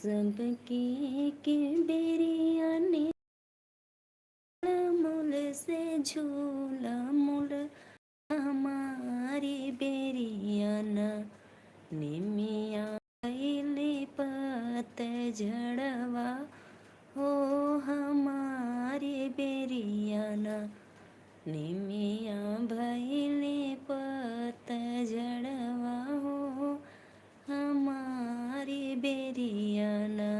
सबकी के बेरिया ने मुल से झूला मुल हमारी बेरियाना निमिया इले पत झड़वा हो हमारी बेरियाना निमिया भैले पत झड़वा हो हमारी बेरियाना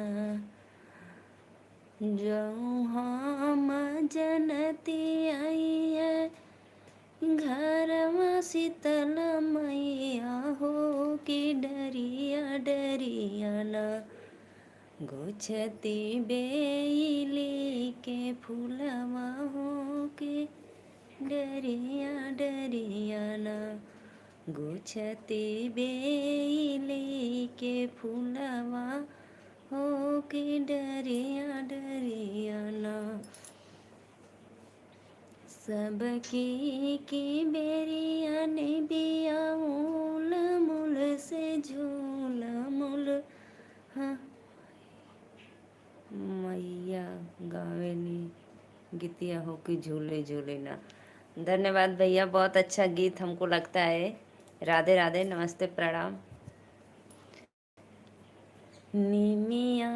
जो हम जनती आई है घरवा शीतल मैया हो कि डरिया डरिया न गोछती बेली के फूलवा हो के डरिया डरिया न गोछती बेली के फूलवा हो के डरिया डरिया न सबकी की बेरिया ने बिया उल मुल से झूल मुल हाँ मैया गावेली गीतिया हो कि झूले झूले ना। धन्यवाद भैया, बहुत अच्छा गीत हमको लगता है। राधे राधे, नमस्ते, प्रणाम। निमिया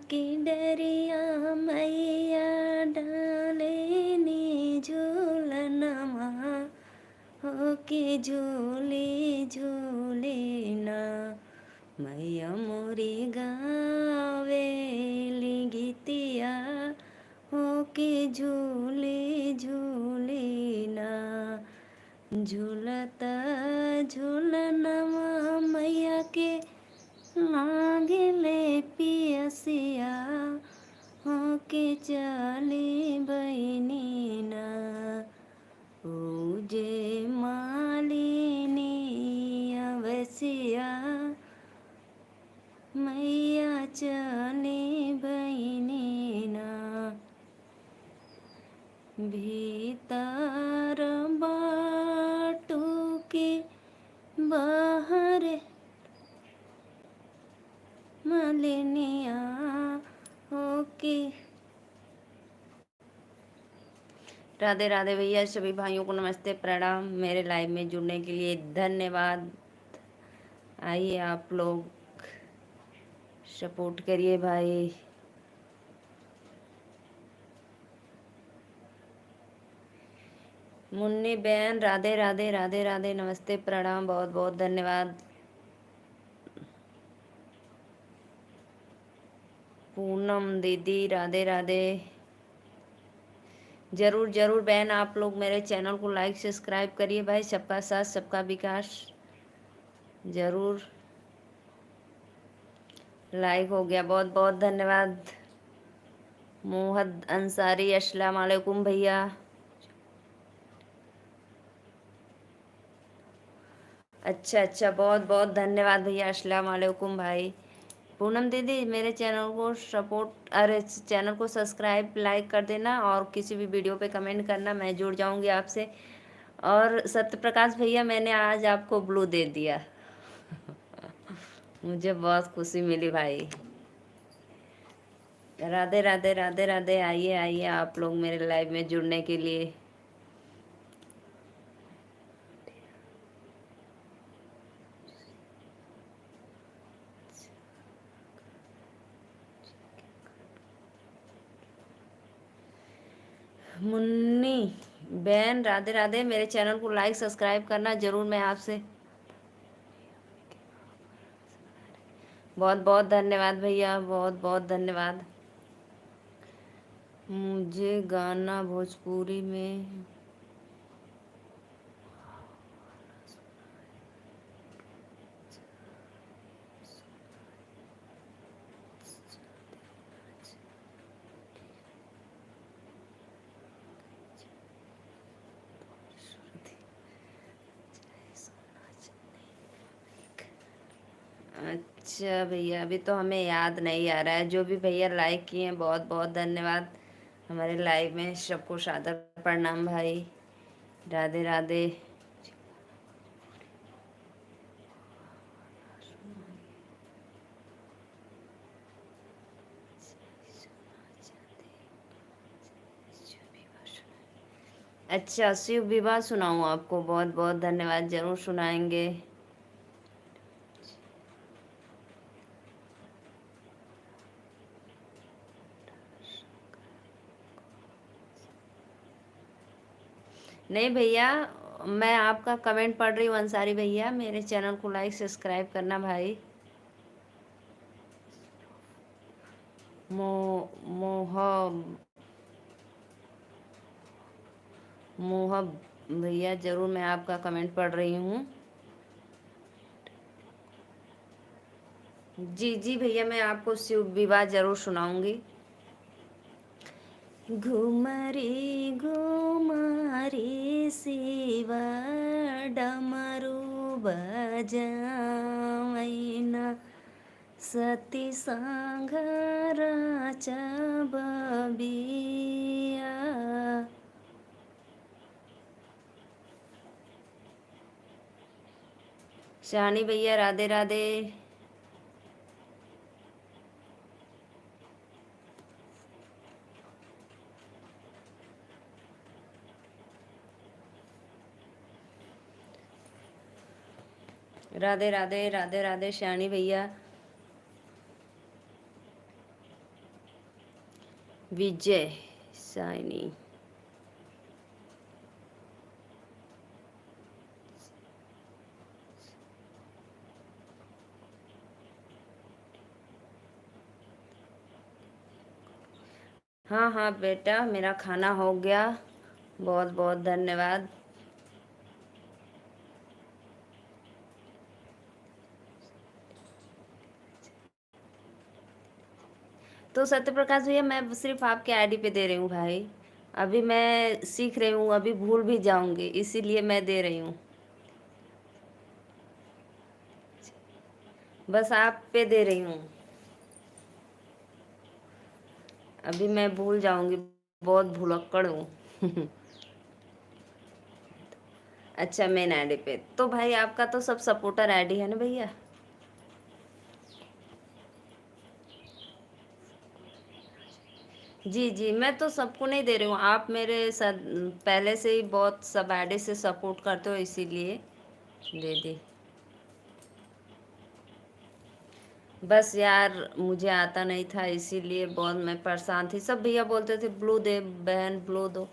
की डरिया मैया डाले नी झूलनमा हो के झूले झूले ना मैया मोरी गावेली गीतिया हो के झूले झूले ना झूलता झूलनमा मैया के लागिले पियसिया हो के चली बहनी ना पूजे मालिनी अवसिया मैया चली बहनी ना भीतर बाटू के बाहर मालिनिया ओके। राधे राधे भैया, सभी भाइयों को नमस्ते, प्रणाम। मेरे लाइव में जुड़ने के लिए धन्यवाद। आइए आप लोग सपोर्ट करिए भाई। मुन्नी बहन राधे राधे राधे राधे, नमस्ते, प्रणाम, बहुत बहुत धन्यवाद। पूनम दीदी राधे राधे। जरूर जरूर बहन, आप लोग मेरे चैनल को लाइक सब्सक्राइब करिए भाई। सबका साथ सबका विकास। जरूर लाइक हो गया, बहुत बहुत धन्यवाद। मोहद अंसारी, अस्सलाम वालेकुम भैया। अच्छा अच्छा, बहुत बहुत धन्यवाद भैया, अस्सलाम वालेकुम भाई। पूनम दीदी मेरे चैनल को सपोर्ट, अरे चैनल को सब्सक्राइब लाइक कर देना और किसी भी वीडियो पे कमेंट करना, मैं जुड़ जाऊंगी आपसे। और सत्य प्रकाश भैया, मैंने आज आपको ब्लू दे दिया मुझे बहुत खुशी मिली भाई। राधे राधे राधे राधे। आइए आइए आप लोग मेरे लाइव में जुड़ने के लिए। मुन्नी बहन राधे राधे, मेरे चैनल को लाइक सब्सक्राइब करना जरूर। मैं आपसे बहुत बहुत धन्यवाद भैया, बहुत बहुत धन्यवाद। मुझे गाना भोजपुरी में अच्छा भैया, अभी तो हमें याद नहीं आ रहा है। जो भी भैया लाइक किए हैं बहुत बहुत धन्यवाद। हमारे लाइव में सबको सादर प्रणाम भाई। राधे राधे। अच्छा, शिव विवाह सुनाऊँ आपको? बहुत बहुत धन्यवाद, ज़रूर सुनाएंगे। नहीं भैया, मैं आपका कमेंट पढ़ रही हूँ अंसारी भैया, मेरे चैनल को लाइक सब्सक्राइब करना भाई। मो मोह मोह भैया, ज़रूर मैं आपका कमेंट पढ़ रही हूँ। जी जी भैया, मैं आपको शिव विवाह ज़रूर सुनाऊंगी। घुमरी घुमरी शिव डमरू बजावैना, सती सांघराचा बबिया। शानी भैया राधे राधे। राधे राधे राधे राधे शानी भैया। विजय साइनी। हाँ हाँ बेटा, मेरा खाना हो गया, बहुत बहुत धन्यवाद। तो सत्य प्रकाश भैया, मैं सिर्फ आपके आईडी पे दे रही हूँ भाई। अभी मैं सीख रही हूँ, अभी भूल भी जाऊंगी, इसीलिए मैं दे रही हूँ। बस आप पे दे रही हूँ, अभी मैं भूल जाऊंगी, बहुत भुलक्कड़ हूँ। अच्छा, मेन आईडी पे तो भाई आपका तो सब सपोर्टर आईडी है ना भैया। जी जी, मैं तो सबको नहीं दे रही हूँ, आप मेरे साथ पहले से ही बहुत सब आईडी से सपोर्ट करते हो, इसीलिए दे दी। बस यार, मुझे आता नहीं था, इसीलिए बहुत मैं परेशान थी। सब भैया बोलते थे ब्लू दे बहन, ब्लू दो।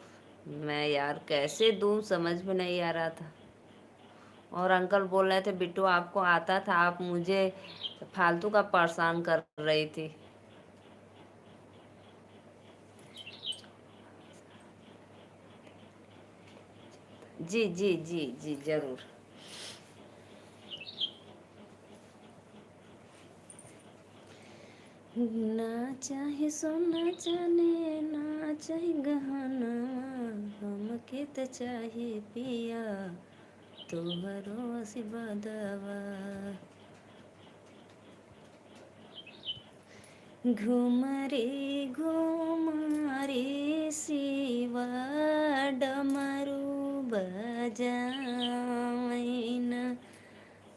मैं यार कैसे दूँ, समझ में नहीं आ रहा था। और अंकल बोल रहे थे बिट्टू आपको आता था, आप मुझे फालतू का परेशान कर रही थी। जी जी जी जी जरूर। ना चाहे सोना चांदी, ना चाहे गहना, हमके त चाहे पिया तोहरो आशीर्वादवा। घुमरे घुमरे शिवा डमरू बजावैना,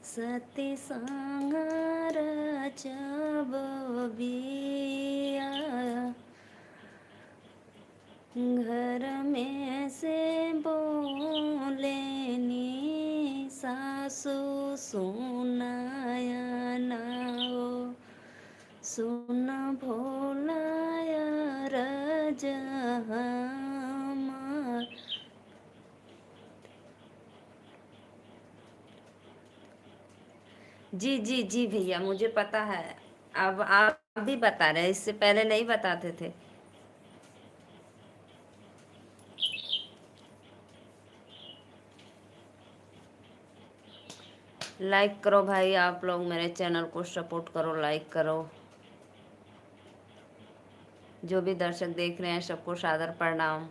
सती सांगाराच्या बबिया। घर में से बोलेनी सासू सुनाया ना हो, सुन भोलाया रजहमार। जी जी जी भैया, मुझे पता है। अब आप भी बता रहे हैं, इससे पहले नहीं बताते थे। लाइक करो भाई, आप लोग मेरे चैनल को सपोर्ट करो, लाइक करो। जो भी दर्शक देख रहे हैं सबको सादर प्रणाम।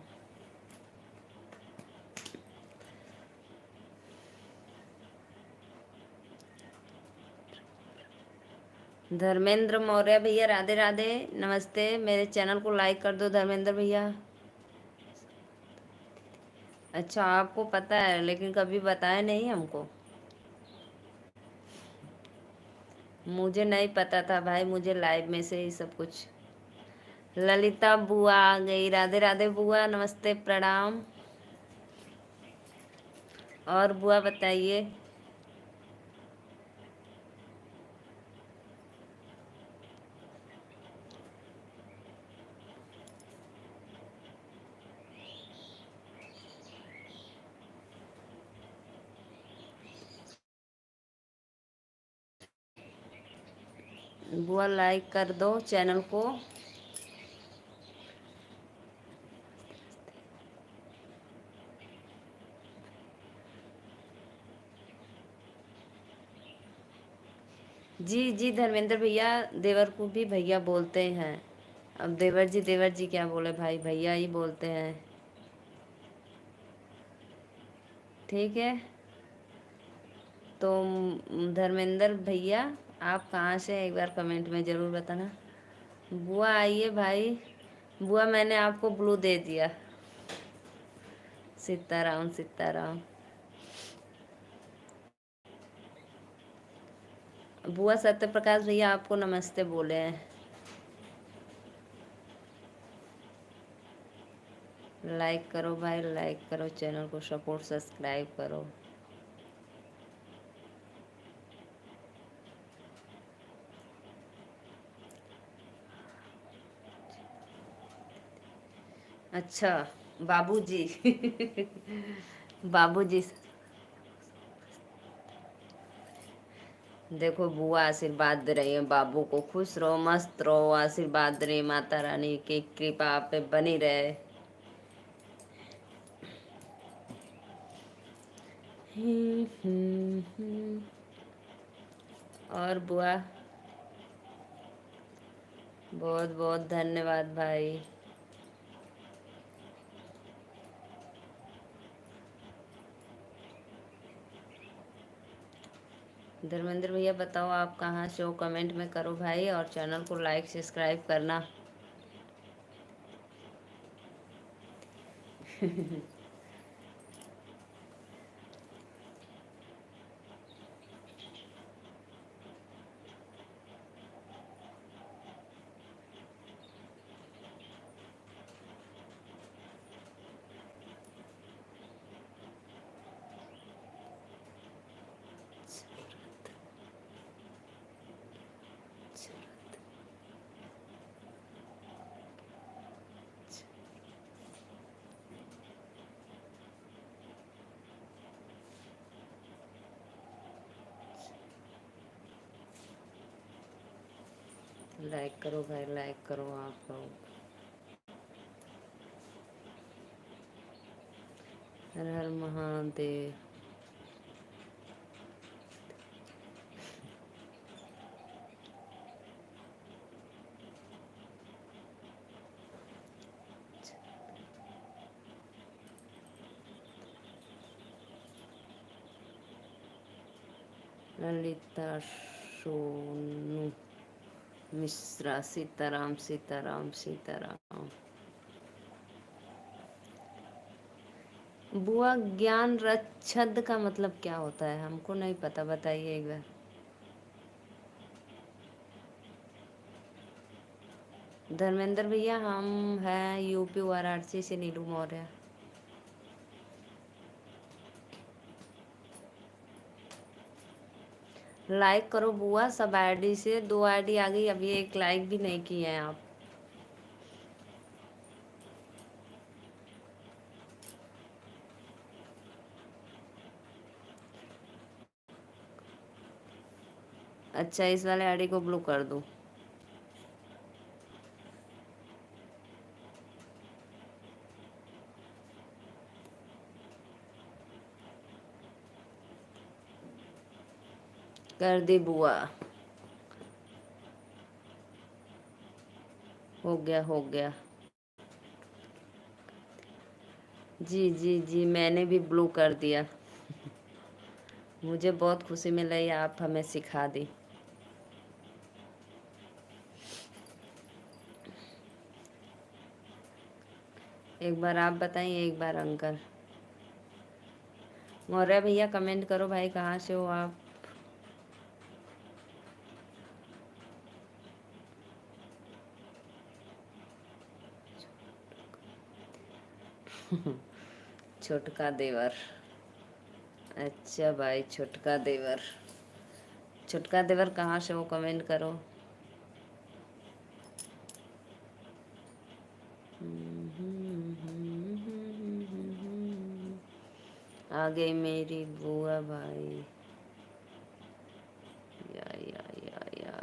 धर्मेंद्र मौर्य भैया राधे राधे, नमस्ते। मेरे चैनल को लाइक कर दो धर्मेंद्र भैया। अच्छा, आपको पता है लेकिन कभी बताया नहीं हमको। मुझे नहीं पता था भाई, मुझे लाइव में से ही सब कुछ। ललिता बुआ आ गई, राधे राधे बुआ, नमस्ते प्रणाम। और बुआ बताइए। बुआ लाइक कर दो चैनल को। जी जी धर्मेंद्र भैया, देवर को भी भैया बोलते हैं। अब देवर जी क्या बोले भाई, भैया ही बोलते हैं। ठीक है। तो धर्मेंद्र भैया, आप कहाँ से हैं एक बार कमेंट में ज़रूर बताना। बुआ आइए भाई। बुआ मैंने आपको ब्लू दे दिया। सीताराम सीताराम। बुआ सत्य प्रकाश भैया आपको नमस्ते बोले हैं। लाइक करो भाई, लाइक करो, चैनल को सपोर्ट सब्सक्राइब करो। अच्छा बाबूजी। बाबूजी। देखो बुआ आशीर्वाद दे रही है बाबू को, खुश रहो मस्त रहो, आशीर्वाद दे रही है, माता रानी की कृपा आप पे बनी रहे। और बुआ बहुत बहुत धन्यवाद भाई। धर्मेंद्र भैया बताओ आप कहाँ से हो, कमेंट में करो भाई, और चैनल को लाइक सब्सक्राइब करना। लाइक करो भाई, लाइक करो आप लोग। हर हर महादेव। ललिता सोनू मिश्रा, सीताराम सीताराम सीताराम। बुआ ज्ञान रक्षद का मतलब क्या होता है, हमको नहीं पता, बताइए एक बार। धर्मेंद्र भैया हम हैं यूपी वाराणसी से, नीलू मौर्य। लाइक करो बुआ, सब आईडी से 2 आईडी आ गई, अभी एक लाइक भी नहीं किए हैं आप। अच्छा इस वाले आईडी को ब्लू कर दूं। कर दी बुआ। हो गया हो गया। जी जी जी मैंने भी ब्लू कर दिया। मुझे बहुत खुशी मिल रही है, आप हमें सिखा दी। एक बार आप बताइए, एक बार अंकल। मौर्य भैया कमेंट करो भाई, कहाँ से हो आप। छोटका देवर। अच्छा भाई, छुटका देवर। छुटका देवर कहाँ से, वो कमेंट करो। आ गई मेरी बुआ भाई। या।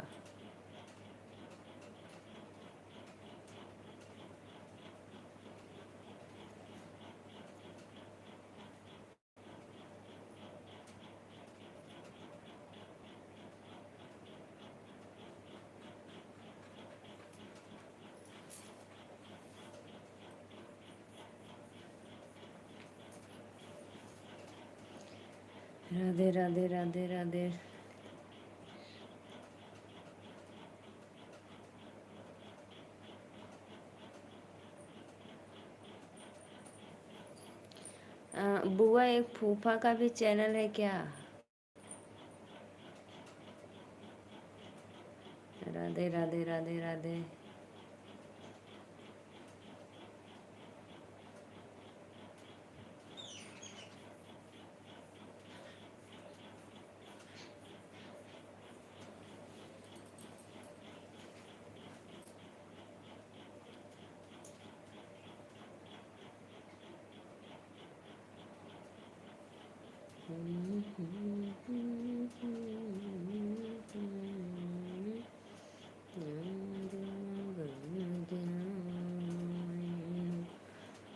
राधे राधे राधे राधे। बुआ, एक फूफा का भी चैनल है क्या? राधे राधे राधे राधे।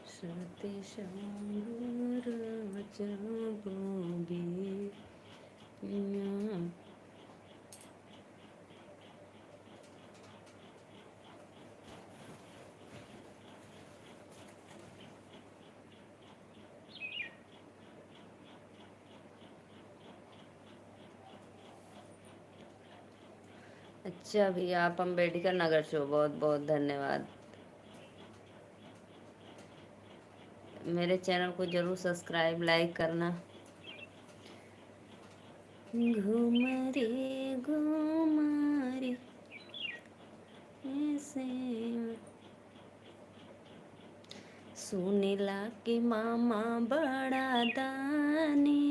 सती शांगुर जबोगी। अच्छा भैया, आप अम्बेडकर नगर से हो, बहुत बहुत धन्यवाद। मेरे चैनल को जरूर सब्सक्राइब लाइक करना। घुमरे घुमरे ऐसे सुनीला के मामा बड़ा दानी,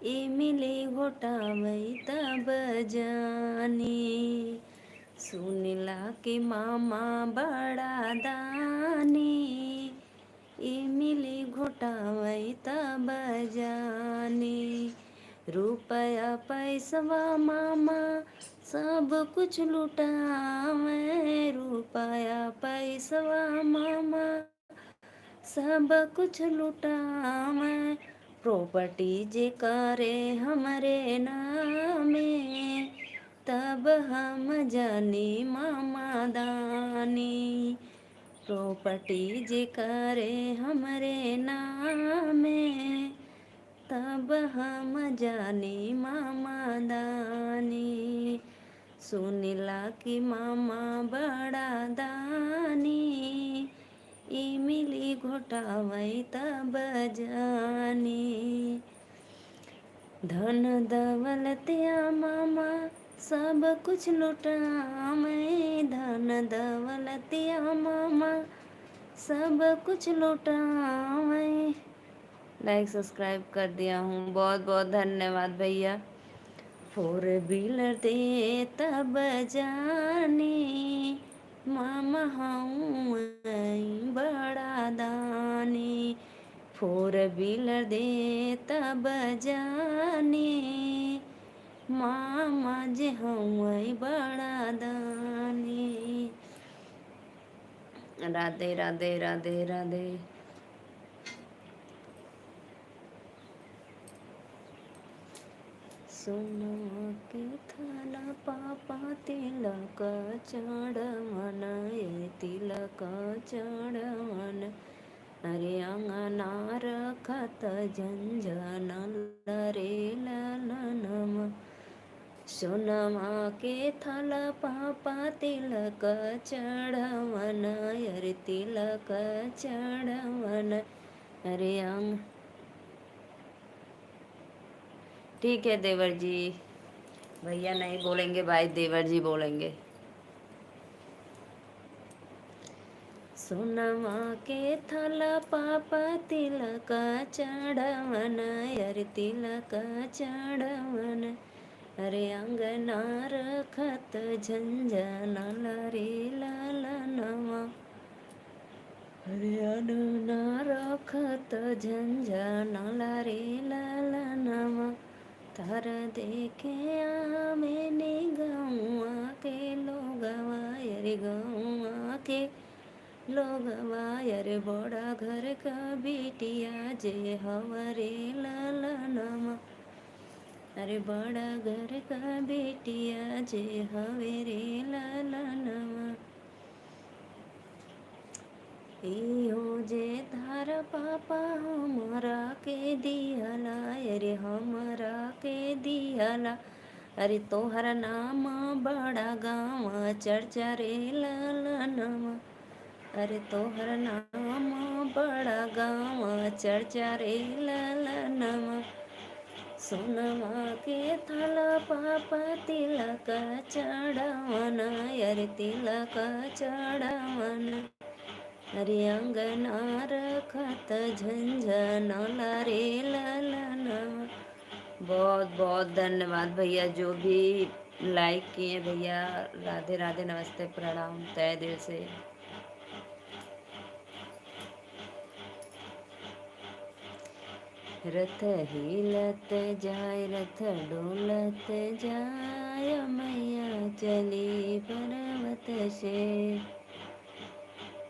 इमली घोटावई तब जानी। सुनीला के मामा बड़ा दानी, इमली घोटावई तब जानी। रुपया पैसवा मामा सब कुछ लुटावे। रुपया पैसवा मामा सब कुछ लुटावे। प्रॉपर्टी जे करे हमरे नामे, तब हम जानी मामा दानी। प्रॉपर्टी जे करे हमरे नामे, तब हम जानी मामा दानी। सुनीला की मामा बड़ा दानी, इमली घोटावई तब जानी। धन दौलतिया मामा सब कुछ लुटावे। धन दौलतिया मामा सब कुछ लुटावे। लाइक सब्सक्राइब कर दिया हूँ, बहुत बहुत धन्यवाद भैया। 4 व्हीलर दे तब जानी, मामा हूँ बड़ा दानी। 4 व्हीलर दे तब जानी, मामा जे हूँ बड़ा दानी। राधे राधे राधे राधे। सोना के थाला पापा तिलक चढ़वन, ये तिलक चढ़वन। अरे अंगना रखत झंझन रे ललनम। सोनमा के थाला पापा तिलक चढ़वन, अरे तिलक चढ़वन। अरे अंग ठीक है देवर जी, भैया नहीं बोलेंगे भाई, देवर जी बोलेंगे। सोनमा के थाला पापा तिलक चढ़वन, अरे तिलक चढ़वन। अरे अंगना रखत झंझनल रे ललनवा, अरे अंगना रखत झंझनल रे ललनवा। तार देखे आवेनी गौआ के लोगवा, अरे गौआ के लोगवा। अरे बड़ा घर का बिटिया जे हवरे ललनवा, अरे बड़ा घर का बिटिया जे हवे रे ललनवा। इहो जे तार पापा हमरा के दिहला, अरे हमरा के दिहला। अरे तोहर नाम बड़ा गाँव चर्चा रे ललनवा, अरे तोहर नाम बड़ा गाँव चर्चा रे ललनवा। सोनमा के थाला पापा तिलक चढ़वन, अरे तिलक चढ़वन। अरे अंगना रखत झंझनल रे ललनवा। बहुत बहुत धन्यवाद भैया जो भी लाइक किए भैया। राधे राधे, नमस्ते, प्रणाम तहे दिल से। रथ हिलत जाय, रथ डोलत जाय, मैया चली पर्वत से।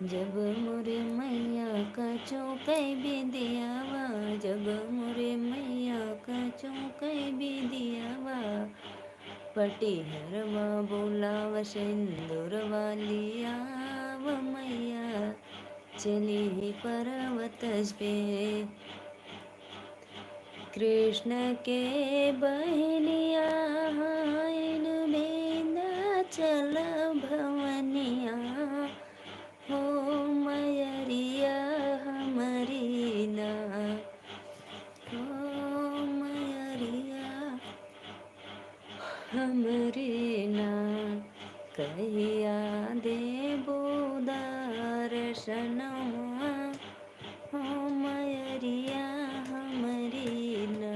जब मोरे मैया का चौकई बिदियावा, जब मोरे मैया का चौकई बिदियावा। पटिहरवा बोलाव सिंदूर वालिया, मैया चली पर्वत पे। कृष्ण के बहनिया इन बेंदा चल भवनिया, हो मयरिया हमारी ना, हो मयरिया हमारी ना। कहिया देबो दर्शनवा, हो मयरिया हमारी ना।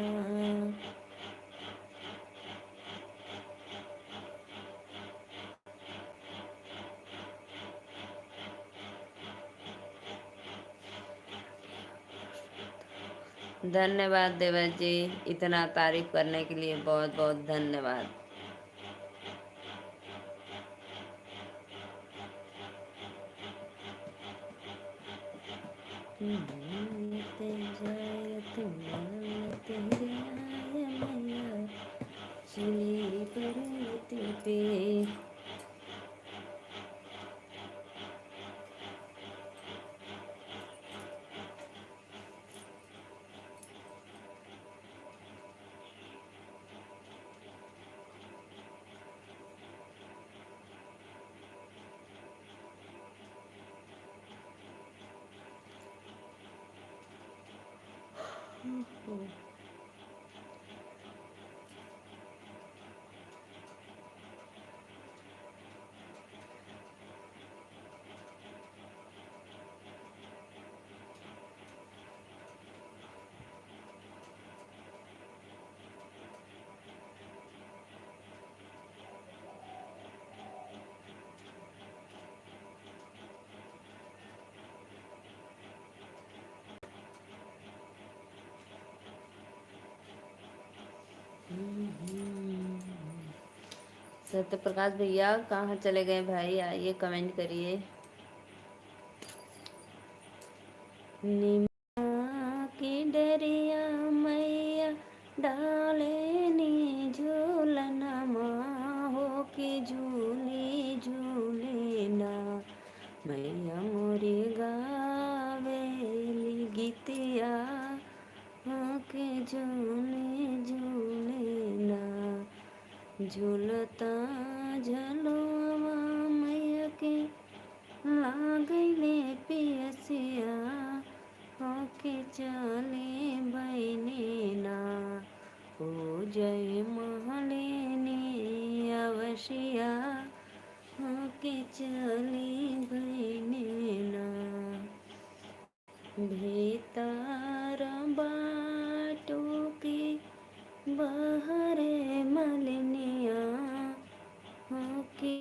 धन्यवाद देवज जी, इतना तारीफ करने के लिए बहुत बहुत धन्यवाद। चली पर्वत पे। सत्य प्रकाश भैया कहाँ चले गए भाई, आइए कमेंट करिए। निमा की डरिया मैया डाले नी झूलनमा, हो के झूली झूले ना। मैया मोरी गावेली गीतिया, हो के झूले झूले ना। झूलता झलुआ मैया के लागले पियसिया, होके चले बहने ना। हो जय महलेनी अवशिया, होके चले बहने ना। भीतर बाटो की बहरे मलिनिया हो की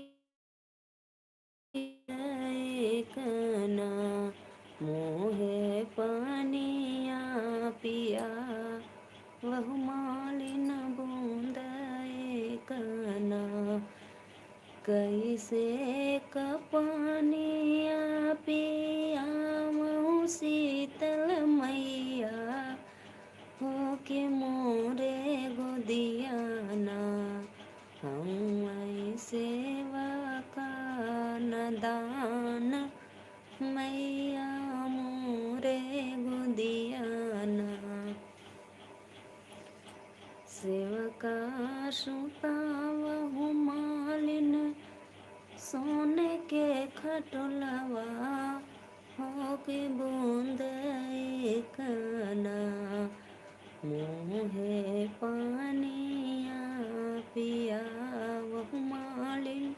कना मोहे पानिया पिया वह मालिन बूंद कना कैसे कपानिया पिया मऊ शीतल मैया हो के मोरे गोदियाना हम सेवा का नदान मैया मोरे गोदियाना सेवका सुता वहु मालिन सोने के खटोलवा हो के बूंद कना मोहे पानिया पिया वह मालिन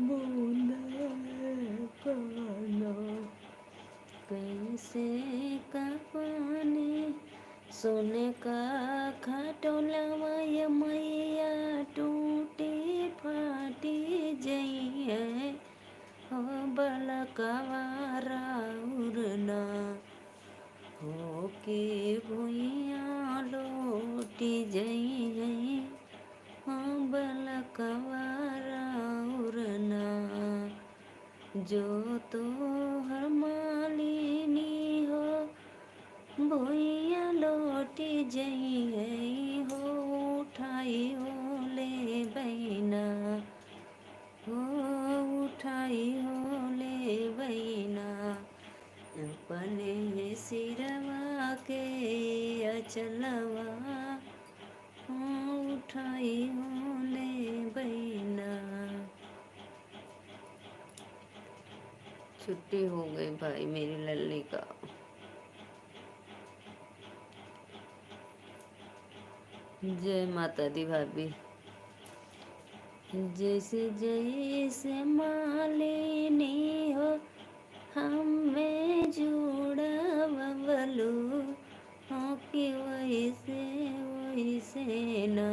बूंद कना कैसे का पानी सोने का खटोलवा ये मैया टूटी फाटी जइए हो बलकवारा उड़ना हो के भुइया लोटी जइए हो बलकवारा उड़ना जो तो हर मालिनी हो भुइया लोटी जइए हो उठाई हो ले बैना हो उठाई हो ले बैना अपने सिरवा के अचलवा हो उठाई हो ले बैना। छुट्टी हो गई भाई मेरी लल्ली का। जय माता दी भाभी। जैसे जैसे मालिनी हो हमें जुड़वलू हो कि वैसे वैसे ना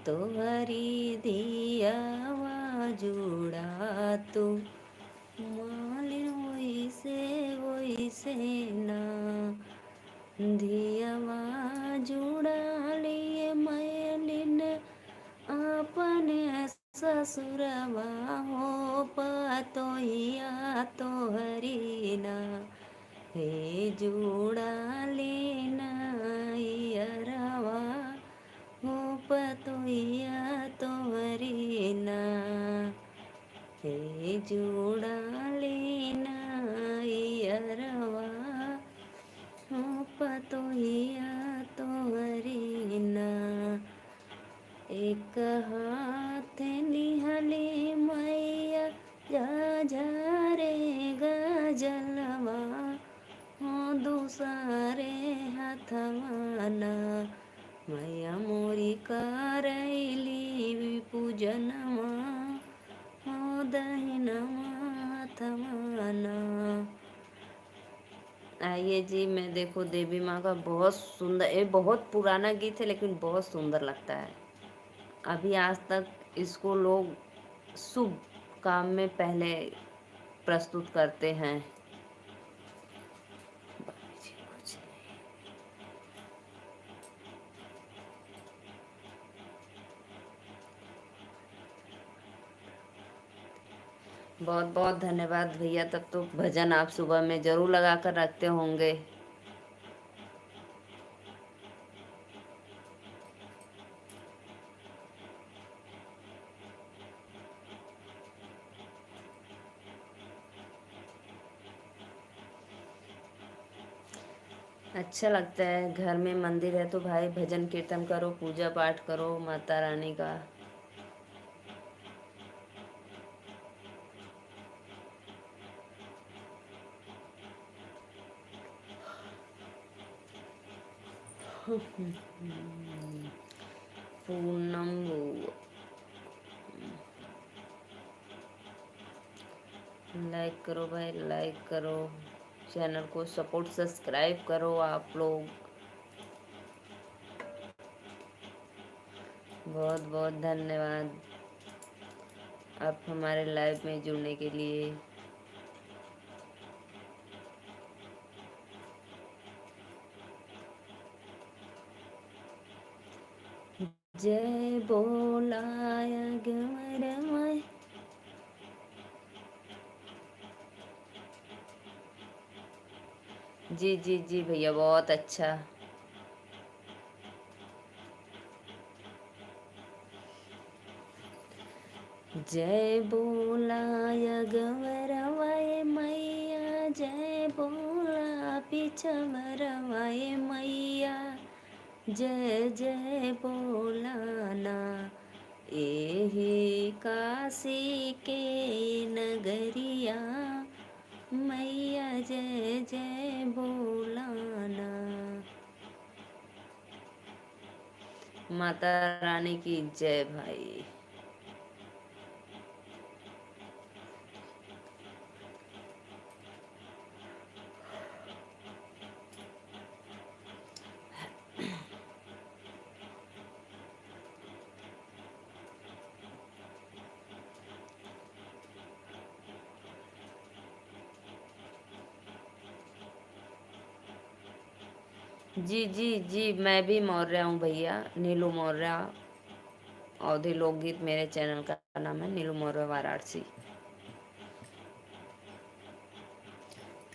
तोहरी दियावा जुड़ा तू मालिन वैसे वैसे ना दियावा जुड़ा लिए मैलिन अपने ससुरवा हो पतोहिया तोहरी ना हे जुड़ा लेना यरवा हो पतोहिया तोहरी ना हे जुड़ा लेना यरवा हो पतोहिया तोहरी ना एक हाथ निहली मैया जा झरे गजलवा हो दूसरे हाथवाना मैया मोरी करैली पूजनवा हो दहिनवा हाथवाना। आइए जी मैं देखो देवी माँ का बहुत सुंदर, ये बहुत पुराना गीत है लेकिन बहुत सुंदर लगता है। अभी आज तक इसको लोग शुभ काम में पहले प्रस्तुत करते हैं। बहुत बहुत धन्यवाद भैया। तब तो भजन आप सुबह में जरूर लगा कर रखते होंगे। अच्छा लगता है घर में मंदिर है तो भाई भजन कीर्तन करो, पूजा पाठ करो माता रानी का। पूनम लाइक करो भाई, लाइक करो, चैनल को सपोर्ट सब्सक्राइब करो आप लोग। बहुत बहुत धन्यवाद आप हमारे लाइव में जुड़ने के लिए। जय बोलाय गमरमय। जी जी जी भैया, बहुत अच्छा। जय बोलाय गवरवाय मैया, जय बोला पिछवरवाय मैया, जय जय बोलाना एही काशी के नगरिया मैया, जय जय बोलाना। माता रानी की जय भाई। जी जी जी, मैं भी मौर्य हूँ भैया, नीलू मौर्य। अवधी लोकगीत मेरे चैनल का नाम है, नीलू मौर्य वाराणसी।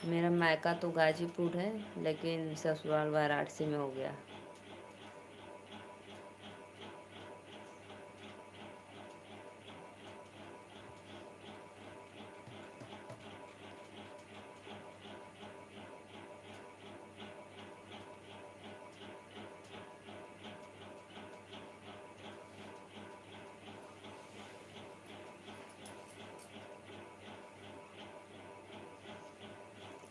मेरा मायका तो गाजीपुर है, लेकिन ससुराल वाराणसी में हो गया।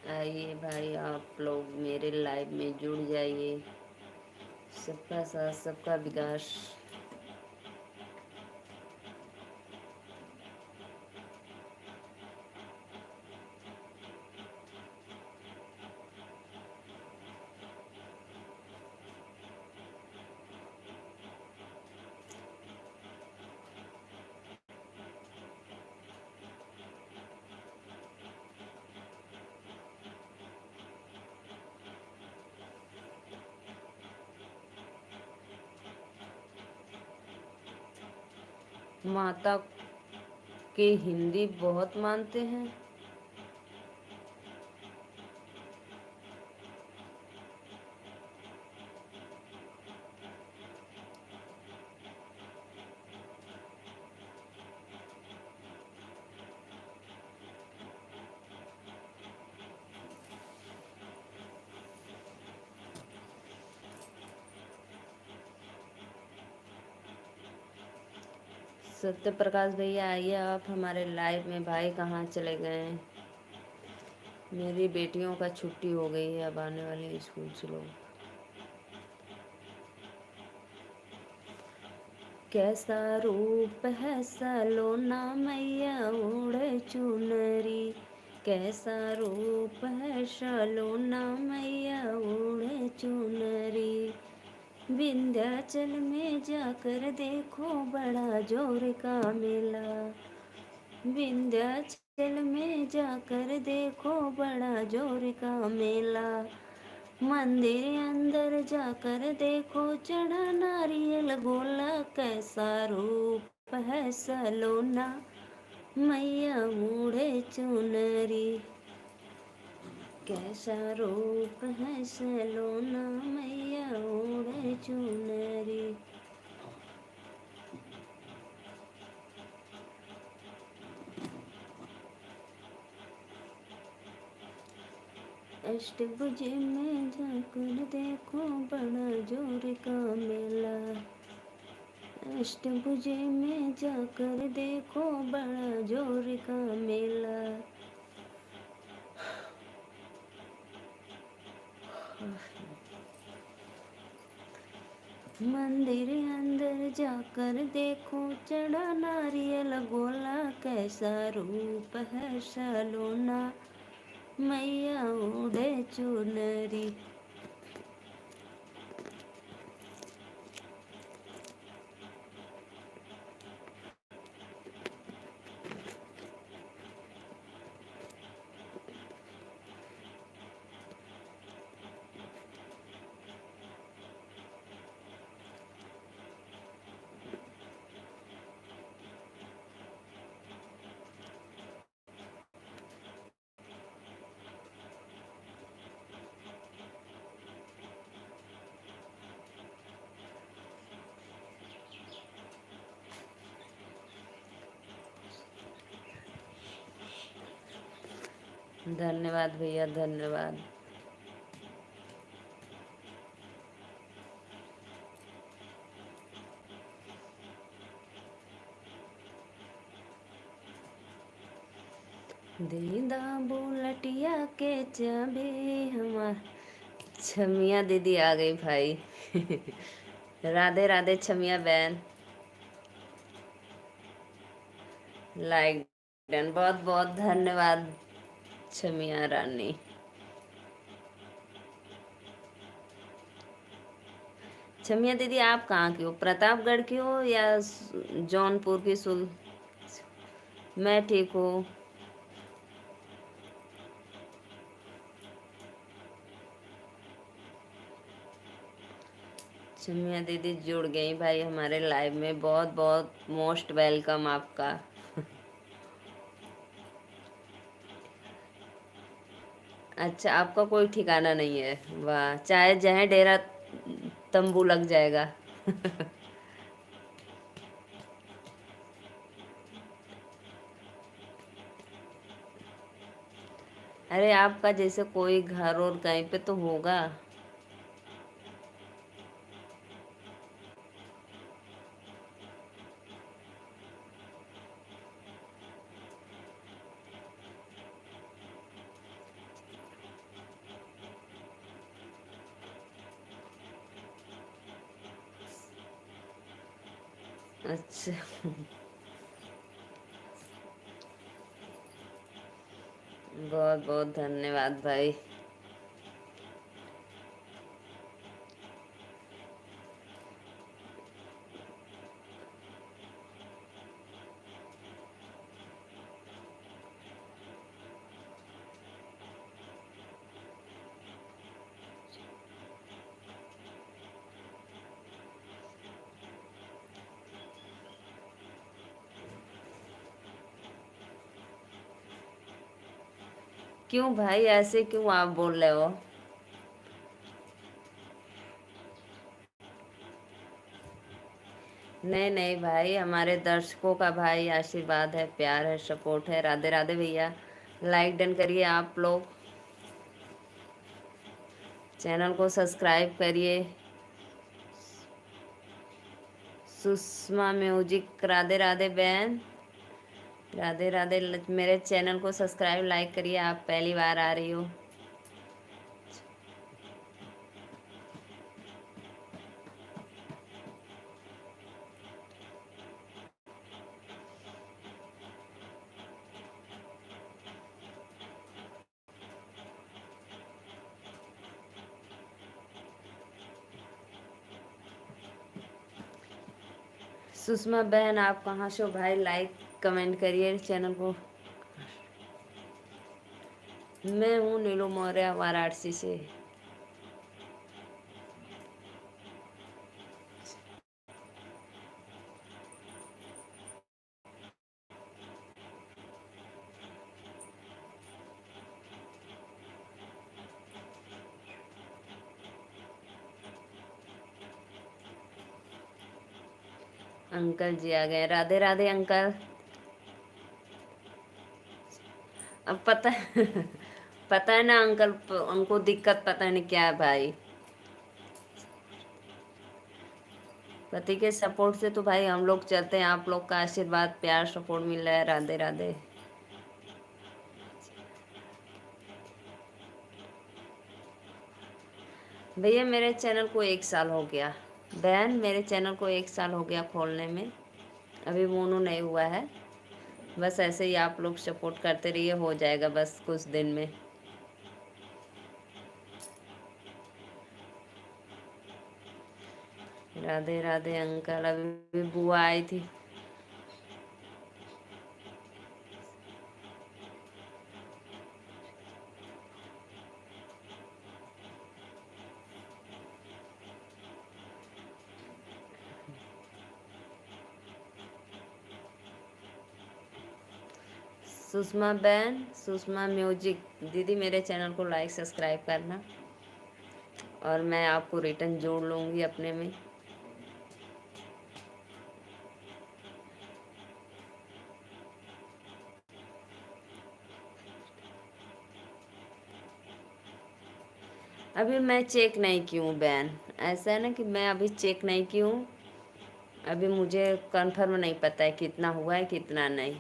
आइए भाई, आप लोग मेरे लाइव में जुड़ जाइए। सबका साथ सबका विकास। माता के हिंदी बहुत मानते हैं। सत्य प्रकाश भैया, आइए आप हमारे लाइव में। भाई कहाँ चले गए? मेरी बेटियों का छुट्टी हो गई है, अब आने वाले स्कूल से लोग। कैसा रूप है सलोना मैया ओढ़े चुनरी, कैसा रूप है सलोना मैया ओढ़े चुनरी। विंध्याचल में जाकर देखो बड़ा जोर का मेला, विंध्याचल में जाकर देखो बड़ा जोर का मेला। मंदिर अंदर जाकर देखो चढ़ा नारियल गोला, कैसा रूप है सलोना मैया ओढ़े चुनरी, कैसा रूप है सलोना मैया ओढ़े चुनरी। अष्टभुजी में जाकर देखो बड़ा जोर का मेला, अष्टभुजी में जाकर देखो बड़ा जोर का मेला। मंदिर अंदर जाकर देखो चढ़ा नारियल गोला, कैसा रूप है सलोना मैया उड़े चुनरी। धन्यवाद भैया, धन्यवाद। दीदा बुलटिया के चबे हमार। छमिया दीदी आ गई भाई। राधे राधे छमिया बहन। लाइक डन, बहुत बहुत धन्यवाद छमिया रानी। छमिया दीदी आप कहाँ की हो, प्रतापगढ़ की हो या जौनपुर की सुल? मैं ठीक हूँ। छमिया दीदी जुड़ गई भाई हमारे लाइव में, बहुत बहुत मोस्ट वेलकम आपका। अच्छा, आपका कोई ठिकाना नहीं है? वाह, चाहे जहाँ डेरा तंबू लग जाएगा। अरे आपका जैसे कोई घर और कहीं पे तो होगा। अच्छा। बहुत बहुत धन्यवाद भाई। क्यों भाई, ऐसे क्यों आप बोल रहे हो? नहीं नहीं भाई, हमारे दर्शकों का भाई आशीर्वाद है, प्यार है, सपोर्ट है। राधे राधे भैया। लाइक डन करिए आप लोग, चैनल को सब्सक्राइब करिए। सुषमा म्यूजिक, राधे राधे बहन। राधे राधे। मेरे चैनल को सब्सक्राइब लाइक करिए, आप पहली बार आ रही हो। सुषमा बहन आप कहाँ से हो भाई? लाइक कमेंट करिए चैनल को। मैं हूँ नीलू मौर्य, वाराणसी से। अंकल जी आ गए, राधे राधे अंकल। अब पता पता है ना अंकल, उनको दिक्कत पता नहीं क्या है भाई। पति के सपोर्ट से तो भाई हम लोग चलते हैं, आप लोग का आशीर्वाद प्यार सपोर्ट मिल रहा है। राधे राधे भैया, मेरे चैनल को 1 साल हो गया। बहन, मेरे चैनल को 1 साल हो गया खोलने में, अभी मोनू नहीं हुआ है। बस ऐसे ही आप लोग सपोर्ट करते रहिए, हो जाएगा बस कुछ दिन में। राधे राधे अंकल। अभी बुआ आई थी। सुषमा बहन, सुषमा म्यूजिक दीदी, मेरे चैनल को लाइक सब्सक्राइब करना और मैं आपको रिटर्न जोड़ लूँगी अपने में। अभी मैं चेक नहीं की हूँ बहन, ऐसा है ना कि मैं अभी चेक नहीं की हूँ। अभी मुझे कंफर्म नहीं पता है कितना हुआ है कितना नहीं।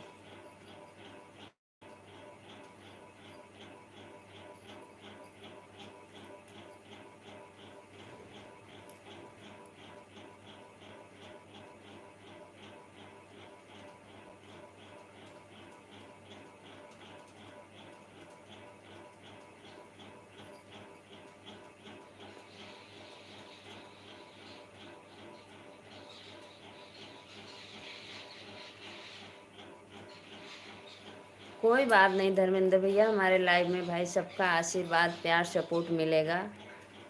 कोई बात नहीं धर्मेंद्र भैया, हमारे लाइव में भाई सबका आशीर्वाद प्यार सपोर्ट मिलेगा।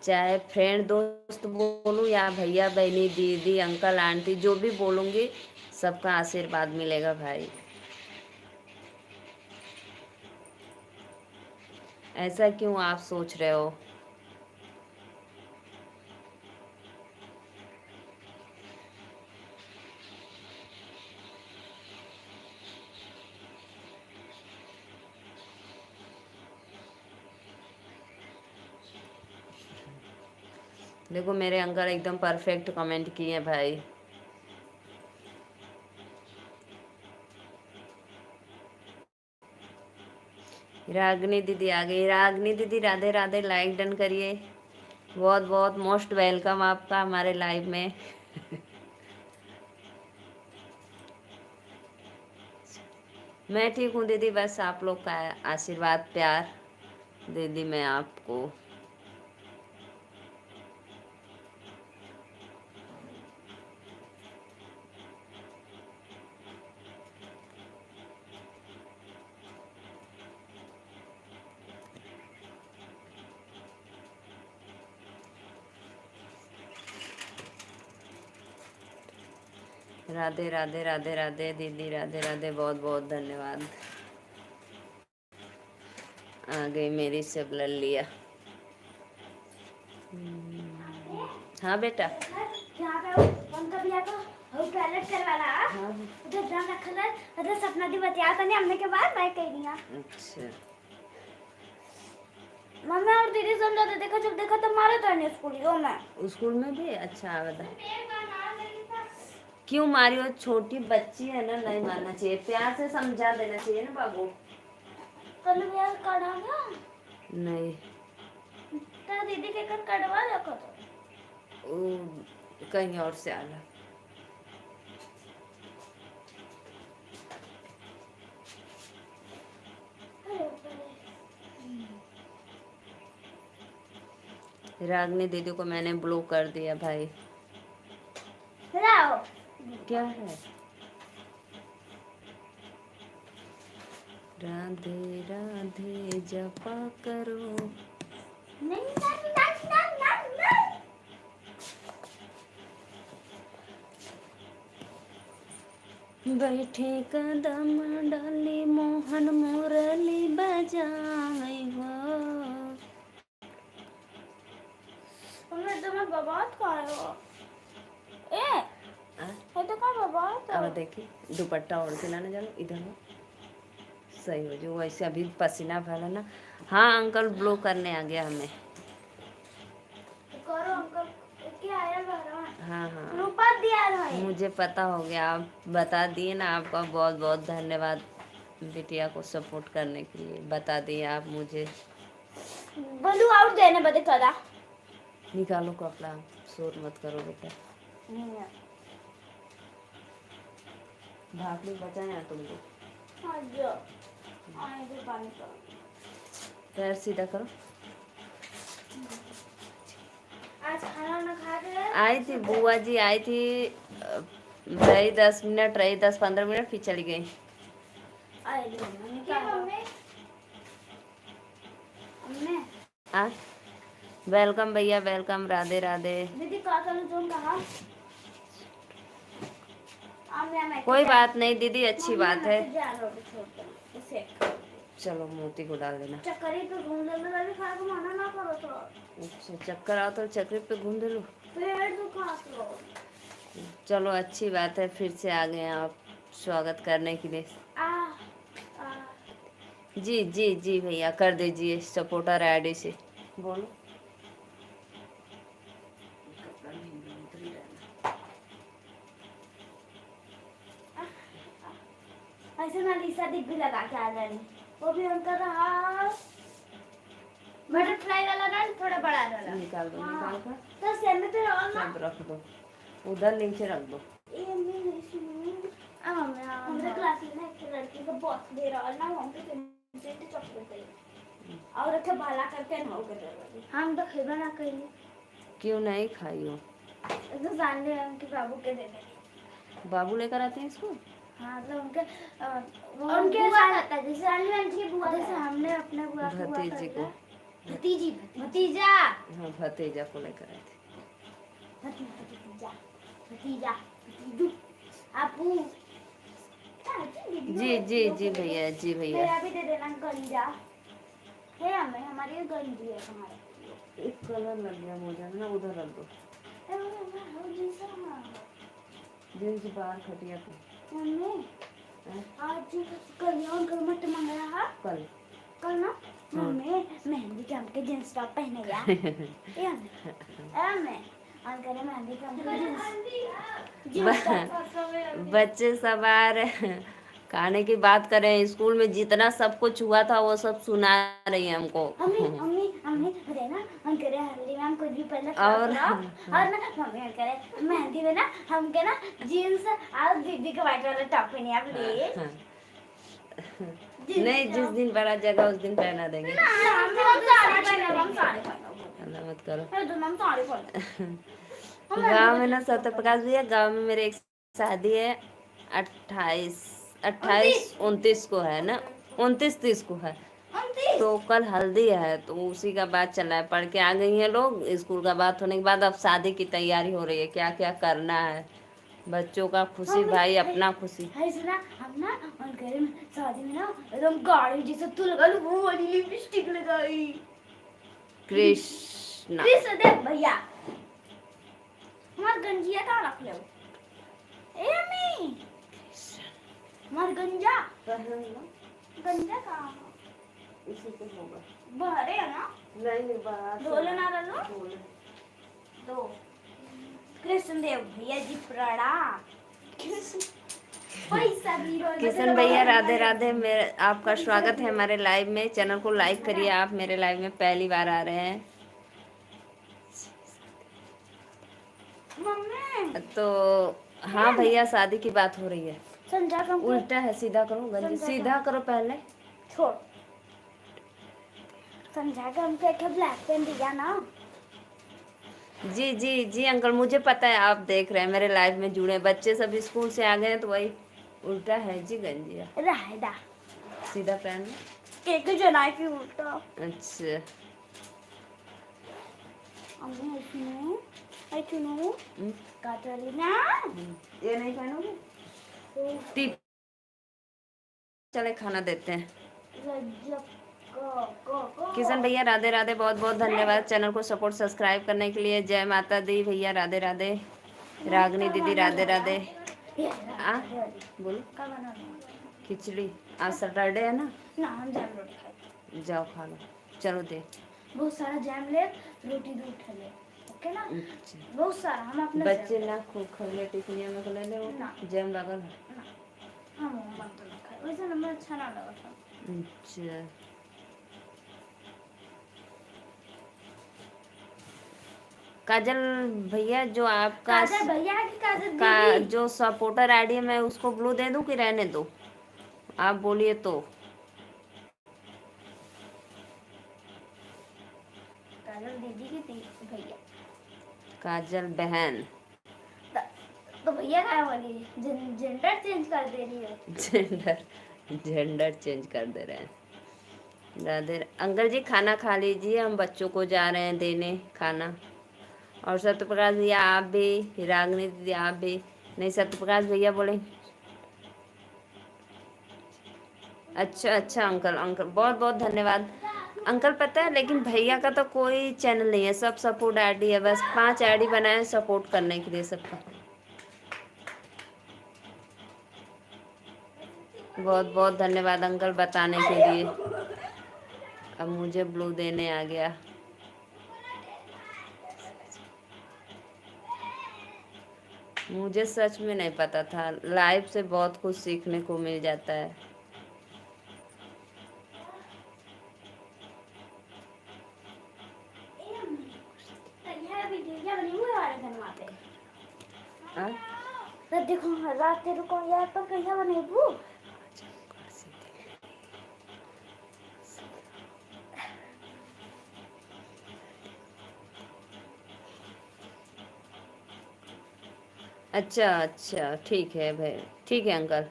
चाहे फ्रेंड दोस्त बोलूँ या भैया बहनी दीदी अंकल आंटी जो भी बोलूँगी, सबका आशीर्वाद मिलेगा भाई। ऐसा क्यों आप सोच रहे हो? देखो मेरे अंकल एकदम परफेक्ट कमेंट किए हैं भाई। रागनी दीदी आ गई। रागनी दीदी राधे राधे, लाइक डन करिए। बहुत बहुत मोस्ट वेलकम आपका हमारे लाइव में। मैं ठीक हूँ दीदी, बस आप लोग का आशीर्वाद प्यार दीदी मैं आपको। राधे राधे राधे राधे दीदी, राधे राधे, बहुत बहुत धन्यवाद। आ गई मेरी सब लल्लिया। हाँ बेटा। हाँ। सपना दी बतिया था नहीं हमने के बाद मैं कह दिया। अच्छा मम्मी और दीदी समझाते, देखो जब देखो तो मारे तो नहीं स्कूल में भी। अच्छा बता क्यों मारी हो? छोटी बच्ची है ना, नहीं मारना चाहिए, प्यार से समझा देना चाहिए ना बाबू। कल नहीं तो दीदी के कर कटवा रखो तो कहीं और से आला। रागनी दीदी को मैंने ब्लॉक कर दिया भाई। क्या है? राधे राधे जपा करो। बैठे कदम डाली मोहन मुरली बजाए हो। अब देखिए दुपट्टा ओढ़ के लाना, जानो इधर हो सही हो जो वैसे अभी पसीना फैला ना। हाँ अंकल ब्लो करने आ गया हमें। हाँ हाँ मुझे पता हो गया, आप बता दिए ना। आपका बहुत बहुत धन्यवाद बिटिया को सपोर्ट करने के लिए, बता दिए आप मुझे। बोलू आउट देने बदे करा निकालो कपड़ा, शोर मत करो बेटा। भागली बचाए तुम लोग। पैर सीधा करो। आज खाना ना खा के आई थी बुआ जी, आई थी, रही 10 मिनट, रही 10-15 मिनट, फिर चली गई। वेलकम भैया, वेलकम, राधे राधे। दीदी कोई बात नहीं दीदी, अच्छी बात है। चलो मोती को डाल देना। चक्करी पे घूम लेना, खाना मना ना करो तो। अच्छा, चक्कर आओ तो चक्कर पे घूम दे लो। पेट दुखा तो। चलो अच्छी बात है, फिर से आ गए आप स्वागत करने के लिए। जी जी जी भैया, कर दीजिए सपोर्टर आईडी से। बोलो। ऐसे ना लीसा डिब्बी लगा के आ जानी, वो भी उनका रहा बटरफ्लाई वाला ना, थोड़ा बड़ा वाला निकाल दो। निकाल कर तो सेम पे और ना सब रख दो, उधर नीचे रख दो। ये हमरे क्लास में ना एक लड़की को बर्थडे रहा ना, वहां पे सेंट चॉकलेट दे और रखे भाला करके ना कर हम तो खेबा ना कहीं। क्यों नहीं खाई हो? तो जान ले उनके बाबू के दे दे। बाबू लेकर आते हैं इसको। हाँ मतलब उनके साथ आता है, जैसे अनिल की बुआ, जैसे हमने अपने बुआ को भतीजी को, भतीजी भतीजा, हाँ भतीजा को लेकर आए थे। भतीजा भतीजा भतीजू आपू। जी जी जी भैया, जी भैया। मेरा भी दे देना गंजा है, हमें हमारी गंजी है हमारे। एक कलर लग गया मोजा में ना, उधर रख दो। जींस बाहर खटिया पे। मम्मी आज कल मत मंग रहा कल ना मम्मी मेहंदी के हमके जींस टॉप पहने गया मैं और करे मेहंदी के हमके जींस बच्चे सब आ रहे, खाने की बात करें, स्कूल में जितना सब कुछ हुआ था वो सब सुना रही है हमको। मम्मी अरे ना हम करे हल्दी मैम कुछ भी पहले और ना मम्मी करे मेहंदी में ना हमके ना जींस और दीदी के व्हाइट वाला टॉप पहने आप ले। नहीं, जिस दिन बड़ा जगह उस दिन पहना देंगे। मत करो। गाँव में ना सत्यप्रकाश भैया, गाँव में मेरे एक शादी है, 28-29 को है ना, 29-30 को है, तो कल हल्दी है, तो उसी का बात चल रहा है। पढ़ के आ गई हैं लोग, स्कूल का बात होने के बाद अब शादी की तैयारी हो रही है, क्या क्या करना है, बच्चों का खुशी भाई, अपना खुशी। हम ना उनके शादी में ना एकदम गाड़ी जैसे तू लगा लो, वो वाली लिपस्टिक लगाई। कृष्णा देव भैया हमार गंजिया कहाँ रख लो? ए अम्मी हमार गंजा गंजा कहाँ? इसी पे होगा, बहरे है ना? नहीं बाहर ढोले ना रलो दो। कृष्ण देव भैया जी प्रणाम। किशन भैया राधे राधे, मेरे आपका स्वागत है हमारे लाइव में। चैनल को लाइक करिए, आप मेरे लाइव में पहली बार आ रहे हैं तो। हाँ भैया, शादी की बात हो रही है। उल्टा है, सीधा करो गंजी, सीधा करो पहले। छोड़ समझा कर हमको एक ब्लैक पेन दिया ना। जी जी जी अंकल, मुझे पता है आप देख रहे हैं, मेरे लाइव में जुड़े बच्चे सब स्कूल से आ गए हैं, तो वही उल्टा है जी गंजिया। रहेगा सीधा पहन केक जनाई की उल्टा। अच्छा अम्मी सुनो काटरीना, ये नहीं पहनोगे? टिप चले खाना देते हैं। किशन भैया राधे राधे, बहुत बहुत धन्यवाद चैनल को सपोर्ट सब्सक्राइब करने के लिए। जय माता दी भैया, राधे राधे। रागनी दीदी राधे राधे। बोलो। खिचड़ी आज सैटरडे है ना, हम जैम रोटी खाए। जाओ खा लो, चलो दे। बहुत सारा जैम ले, रोटी दूध खा ले, ओके ना? बहुत सारा हम अपने बच्चे ना खूब खा ले, टिफिनिया में ले ले, वो जैम लगल है। हम मन तो ना खाए, वैसे नंबर अच्छा ना लगा था। अच्छा काजल भैया, जो आपका काजल भैया की काजल जो सपोर्टर आईडी है, मैं उसको ब्लू दे दूं कि रहने दो, आप बोलिए तो। काजल दीदी की भैया, काजल बहन। तो भैया क्या वाली जेंडर चेंज कर दे रही है। जेंडर चेंज कर दे रहे हैं। राधे अंकल जी खाना खा लीजिए, हम बच्चों को जा रहे हैं देने खाना। और सत्यप्रकाश भैया आप भी, रागनी दीदी आप भी। नहीं सत्यप्रकाश भैया बोले अच्छा अच्छा अंकल, अंकल बहुत बहुत धन्यवाद अंकल। पता है लेकिन भैया का तो कोई चैनल नहीं है, सब सपोर्ट आईडी है, बस 5 आईडी बनाए सपोर्ट करने के लिए सबका। बहुत बहुत धन्यवाद अंकल बताने के लिए। अब मुझे ब्लू देने आ गया। मुझे सच में नहीं पता था, लाइव से बहुत कुछ सीखने को मिल जाता है। हाँ? तो देखो रात तेरे को यार पर कैसा बनेबू। अच्छा अच्छा ठीक है भाई, ठीक है अंकल।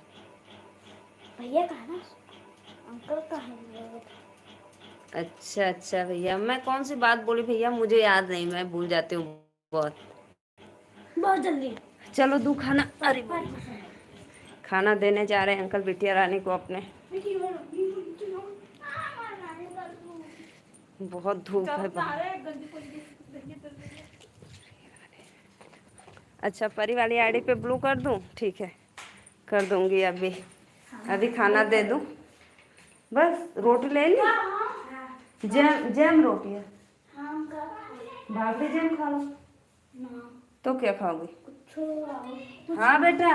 भैया कहा ना अंकल का है। अच्छा अच्छा भैया, मैं कौन सी बात बोली भैया, मुझे याद नहीं, मैं भूल जाती हूँ बहुत बहुत जल्दी। चलो दू खाना। अरे खाना देने जा रहे हैं अंकल बिटिया रानी को अपने। बहुत धूप है बाहर। अच्छा परी वाली आईडी पे ब्लू कर दूं? ठीक है कर दूंगी अभी। अभी खाना दे दूं, बस रोटी ले ली। जैम जैम रोटी है, भाभी जैम खा लो। तो क्या खाओगी? हाँ बेटा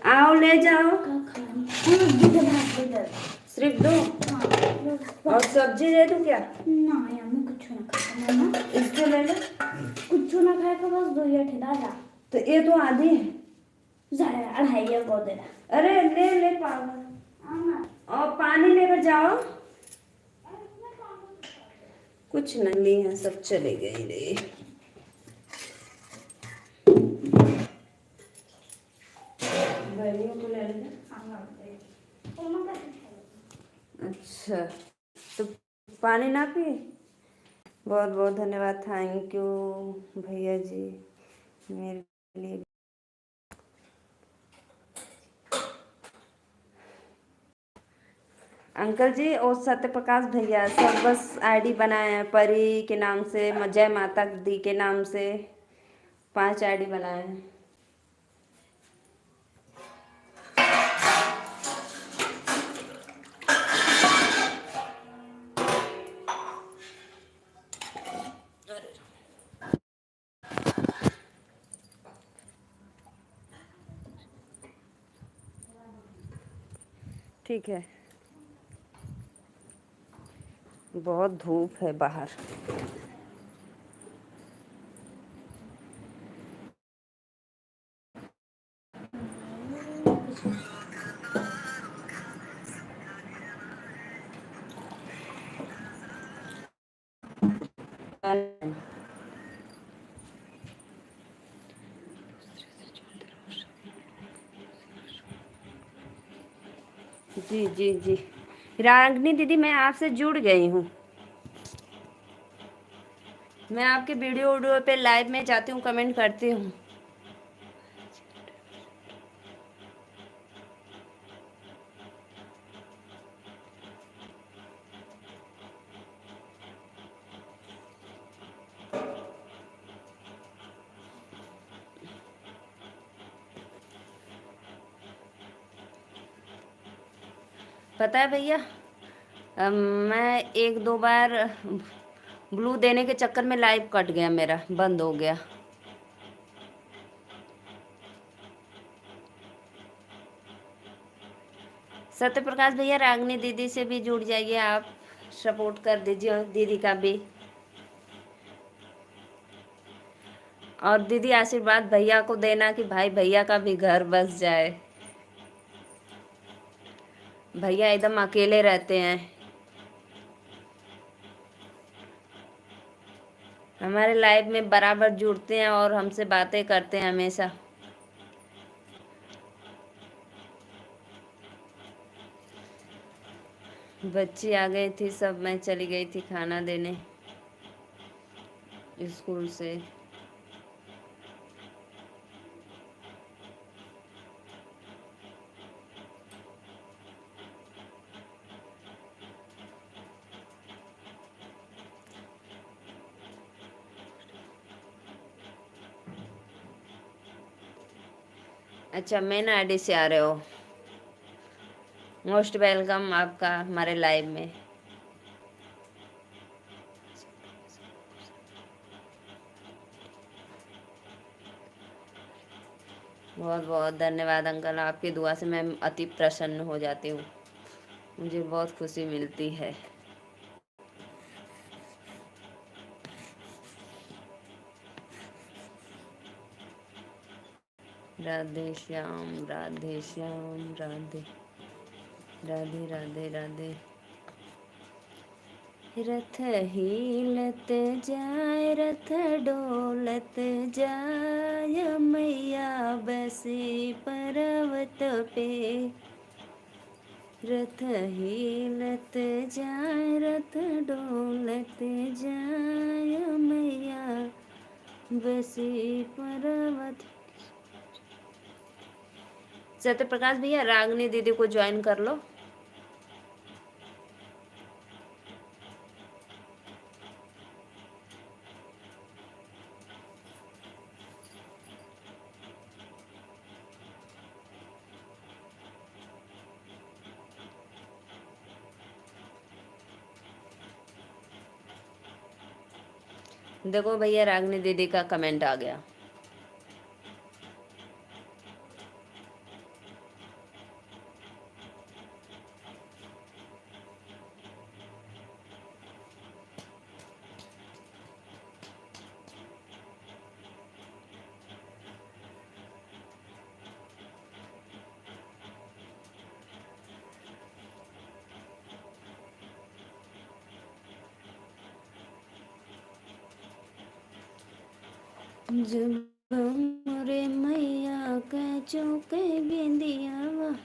आओ ले जाओ। सिर्फ दो और सब्जी दे दूं क्या? कुछ ना खाता इसके ले लो। कुछ ना खाए तो बस 2 या ठेला जा। तो ये तो आधी है। ज़्यादा अढ़ाई या बहुत देना। अरे ले ले पागल, और पानी लेकर जाओ। कुछ नहीं है, सब चले गए रे। को ले लेना। अच्छा तो पानी ना पिए? बहुत बहुत धन्यवाद, थैंक यू भैया जी मेरे लिए। अंकल जी और सत्यप्रकाश भैया सब बस आईडी बनाए हैं परी के नाम से, जय माता दी के नाम से 5 आईडी बनाए हैं। ठीक है, बहुत धूप है बाहर। जी जी जी रागनी दीदी मैं आपसे जुड़ गई हूँ। मैं आपके वीडियो पे लाइव में जाती हूँ, कमेंट करती हूँ। पता है भैया मैं 1-2 बार ब्लू देने के चक्कर में लाइव कट गया, मेरा बंद हो गया। सत्यप्रकाश भैया रागनी दीदी से भी जुड़ जाइए, आप सपोर्ट कर दीजिए दीदी का भी। और दीदी आशीर्वाद भैया को देना कि भाई भैया का भी घर बस जाए। भैया एकदम अकेले रहते हैं। हमारे लाइव में बराबर जुड़ते हैं और हमसे बातें करते हैं हमेशा। बच्ची आ गई थी, सब मैं चली गई थी खाना देने स्कूल से। अच्छा, मेन आईडी से आ रहे हो, मोस्ट वेलकम आपका हमारे लाइव में। बहुत बहुत धन्यवाद अंकल, आपकी दुआ से मैं अति प्रसन्न हो जाती हूँ, मुझे बहुत खुशी मिलती है। राधे श्याम राधे श्याम राधे राधे राधे राधे। रथ हिलत जाए रथ डोलत जाय, मैया बसी पर्वत पे। रथ हिलत जाए रथ डोलत जाय, मैया बसी पर्वत। सत्य प्रकाश भैया, रागनी दीदी को ज्वाइन कर लो। देखो भैया, रागनी दीदी का कमेंट आ गया। जब मोरे मैया के चौके बिंदिया।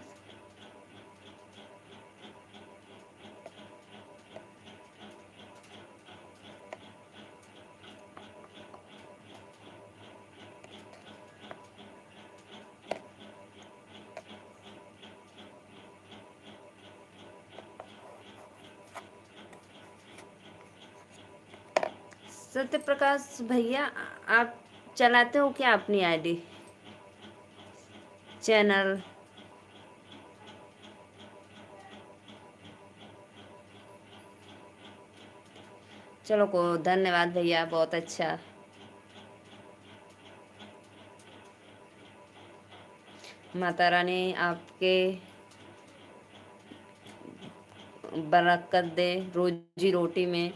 सत्य प्रकाश भैया, आप चलाते हो क्या अपनी आईडी चैनल? चलो को धन्यवाद भैया, बहुत अच्छा। माता रानी आपके बरकत दे रोजी रोटी में।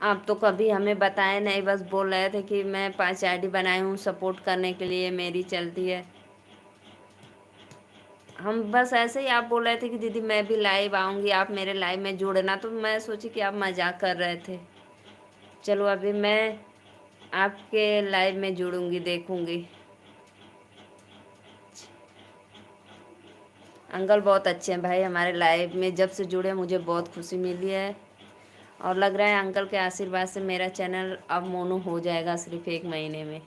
आप तो कभी हमें बताए नहीं, बस बोल रहे थे कि मैं 5 आईडी बनाई हूँ सपोर्ट करने के लिए, मेरी चलती है। हम बस ऐसे ही, आप बोल रहे थे कि दीदी मैं भी लाइव आऊँगी, आप मेरे लाइव में जुड़ना, तो मैं सोची कि आप मजाक कर रहे थे। चलो अभी मैं आपके लाइव में जुड़ूंगी, देखूंगी। अंकल बहुत अच्छे हैं भाई, हमारे लाइव में जब से जुड़े मुझे बहुत खुशी मिली है, और लग रहा है अंकल के आशीर्वाद से मेरा चैनल अब मोनू हो जाएगा सिर्फ 1 महीने में।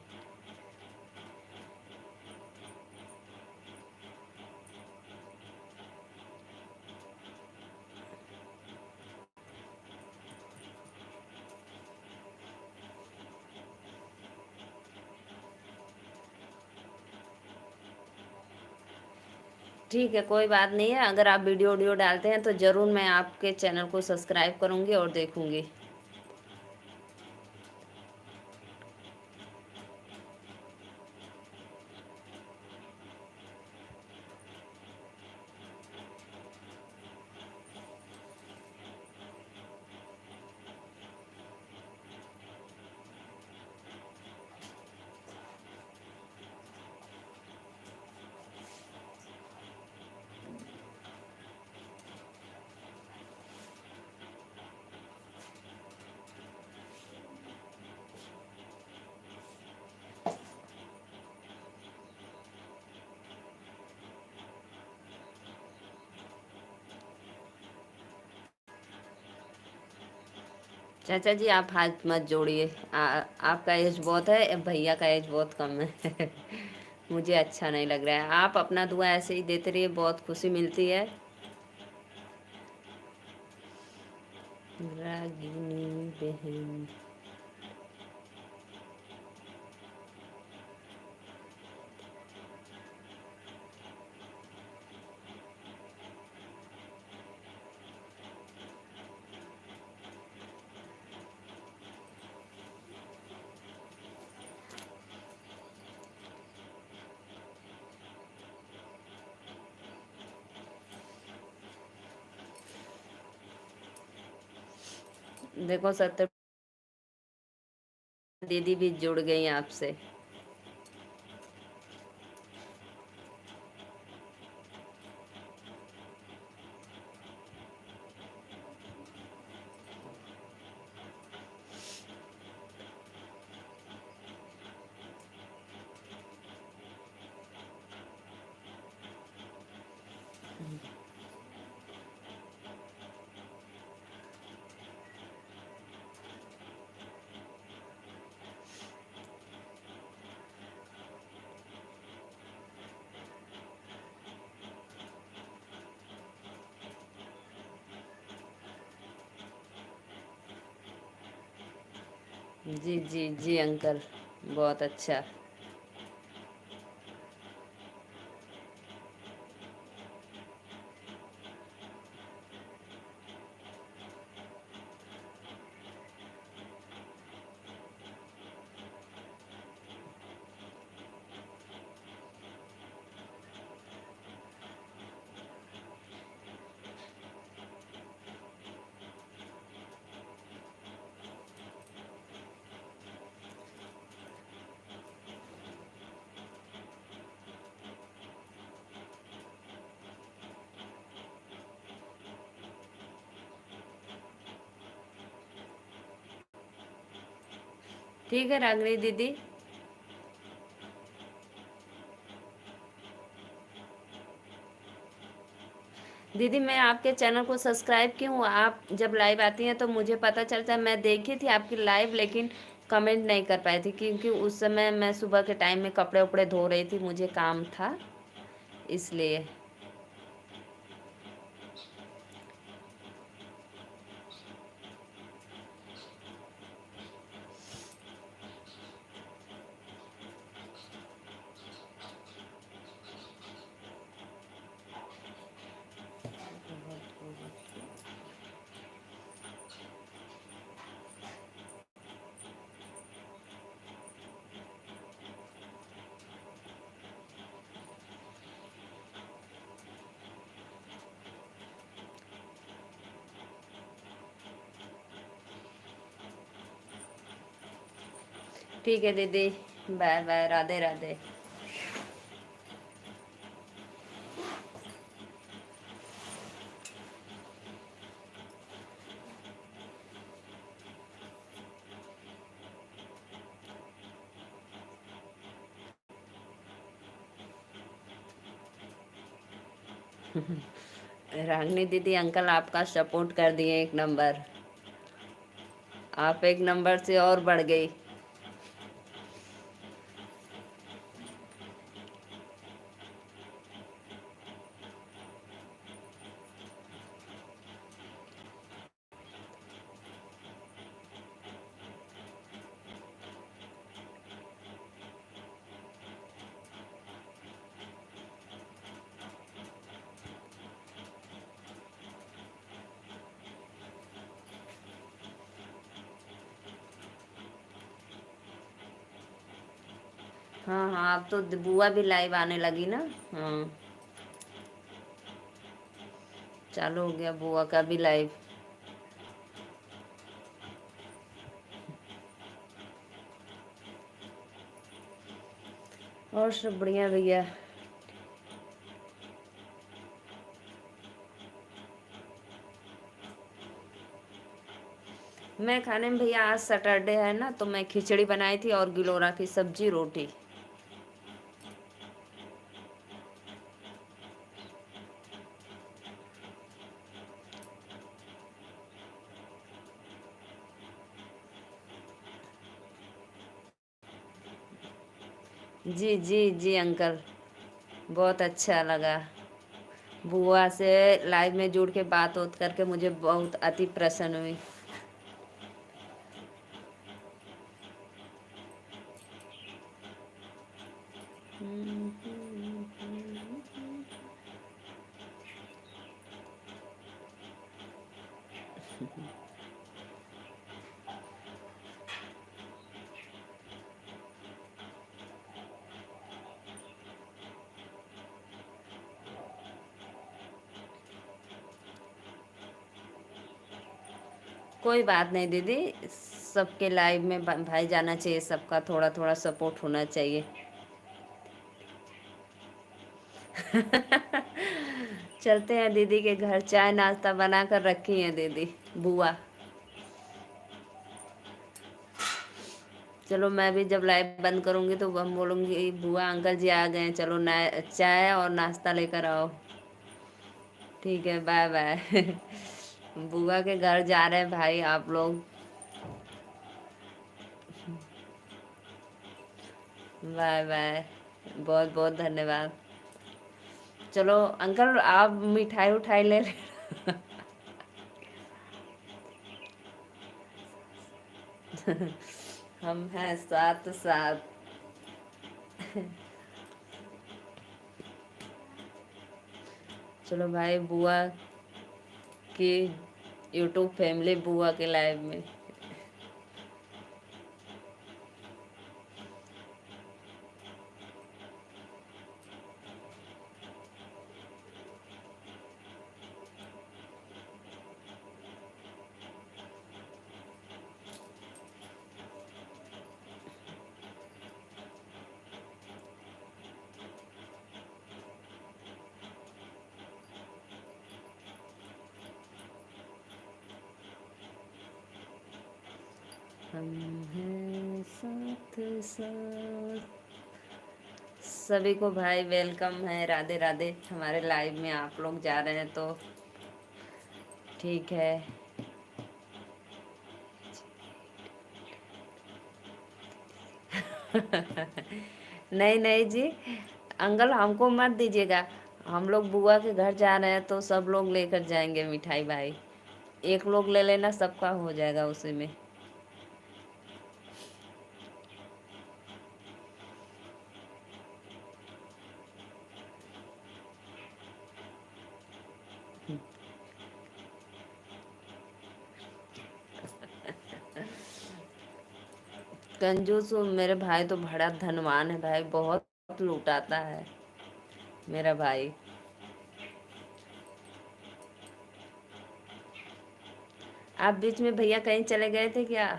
ठीक है, कोई बात नहीं है, अगर आप वीडियो डालते हैं तो ज़रूर मैं आपके चैनल को सब्सक्राइब करूँगी और देखूँगी। चाचा जी आप हाथ मत जोड़िए। आपका एज बहुत है, भैया का एज बहुत कम है। मुझे अच्छा नहीं लग रहा है। आप अपना दुआ ऐसे ही देते रहिए, बहुत खुशी मिलती है। रागिनी बहन, देखो सत्य दीदी भी जुड़ गई आपसे। जी जी जी अंकल, बहुत अच्छा। ठीक है रागनी दीदी। दीदी मैं आपके चैनल को सब्सक्राइब की हूँ। आप जब लाइव आती हैं तो मुझे पता चलता है। मैं देखी थी आपकी लाइव, लेकिन कमेंट नहीं कर पाई थी क्योंकि उस समय मैं सुबह के टाइम में कपड़े उपड़े धो रही थी, मुझे काम था इसलिए। ठीक है दीदी, बाय बाय, राधे राधे। रागनी दीदी अंकल आपका सपोर्ट कर दिए एक नंबर। आप एक नंबर से और बढ़ गई। हाँ हाँ, अब तो बुआ भी लाइव आने लगी ना। हाँ, चालू हो गया बुआ का भी लाइव। और सब बढ़िया भैया। मैं खाने में भैया, आज सैटरडे है ना, तो मैं खिचड़ी बनाई थी और गिलोरा की सब्जी रोटी। जी जी जी अंकल, बहुत अच्छा लगा। बुआ से लाइव में जुड़ के बात उत करके मुझे बहुत अति प्रसन्न हुई। कोई बात नहीं दीदी, सबके लाइव में भाई जाना चाहिए, सबका थोड़ा थोड़ा सपोर्ट होना चाहिए। चलते हैं दीदी के घर, चाय नाश्ता बना कर रखी है दीदी बुआ। चलो मैं भी जब लाइव बंद करूंगी तो हम बोलूंगी बुआ अंकल जी आ गए हैं, चलो ना चाय और नाश्ता लेकर आओ। ठीक है, बाय बाय। बुआ के घर जा रहे हैं भाई आप लोग। बाय बाय, बहुत बहुत धन्यवाद। चलो अंकल आप मिठाई उठाई ले ले। हम हैं साथ साथ। चलो भाई बुआ की यूट्यूब फैमिली बुआ के लाइव में। हम हैं साथ साथ। सभी को भाई वेलकम है, राधे राधे। हमारे लाइव में आप लोग जा रहे हैं तो ठीक है। नहीं नहीं जी अंकल, हमको मत दीजिएगा। हम लोग बुआ के घर जा रहे हैं तो सब लोग लेकर जाएंगे मिठाई भाई। एक लोग ले लेना, सबका हो जाएगा उसी में। कंजूस मेरे भाई तो बड़ा धनवान है भाई, बहुत लुटाता है मेरा भाई। आप बीच में भैया कहीं चले गए थे क्या?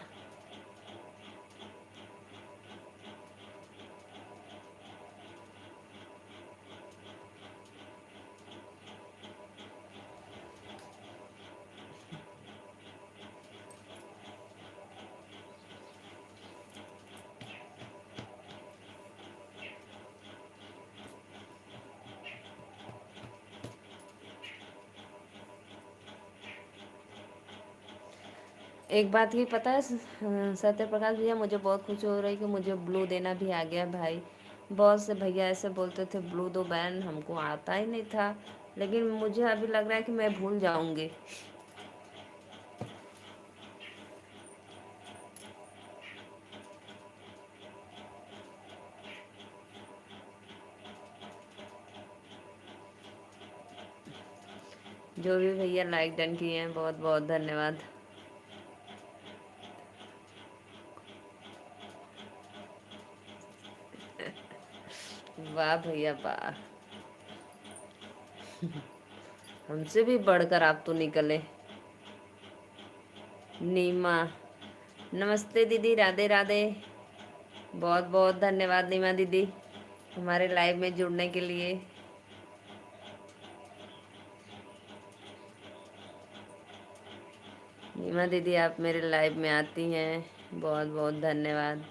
एक बात ही पता है सत्य प्रकाश भैया, मुझे बहुत खुशी हो रही है कि मुझे ब्लू देना भी आ गया भाई। बहुत से भैया ऐसे बोलते थे ब्लू दो बहन, हमको आता ही नहीं था, लेकिन मुझे अभी लग रहा है कि मैं भूल जाऊंगी। जो भी भैया लाइक डन किए हैं बहुत बहुत धन्यवाद। वाह भैया वाह, हमसे भी बढ़कर आप तो निकले। नीमा, नमस्ते दीदी, राधे राधे। बहुत बहुत धन्यवाद नीमा दीदी हमारे लाइव में जुड़ने के लिए। नीमा दीदी आप मेरे लाइव में आती हैं, बहुत बहुत धन्यवाद।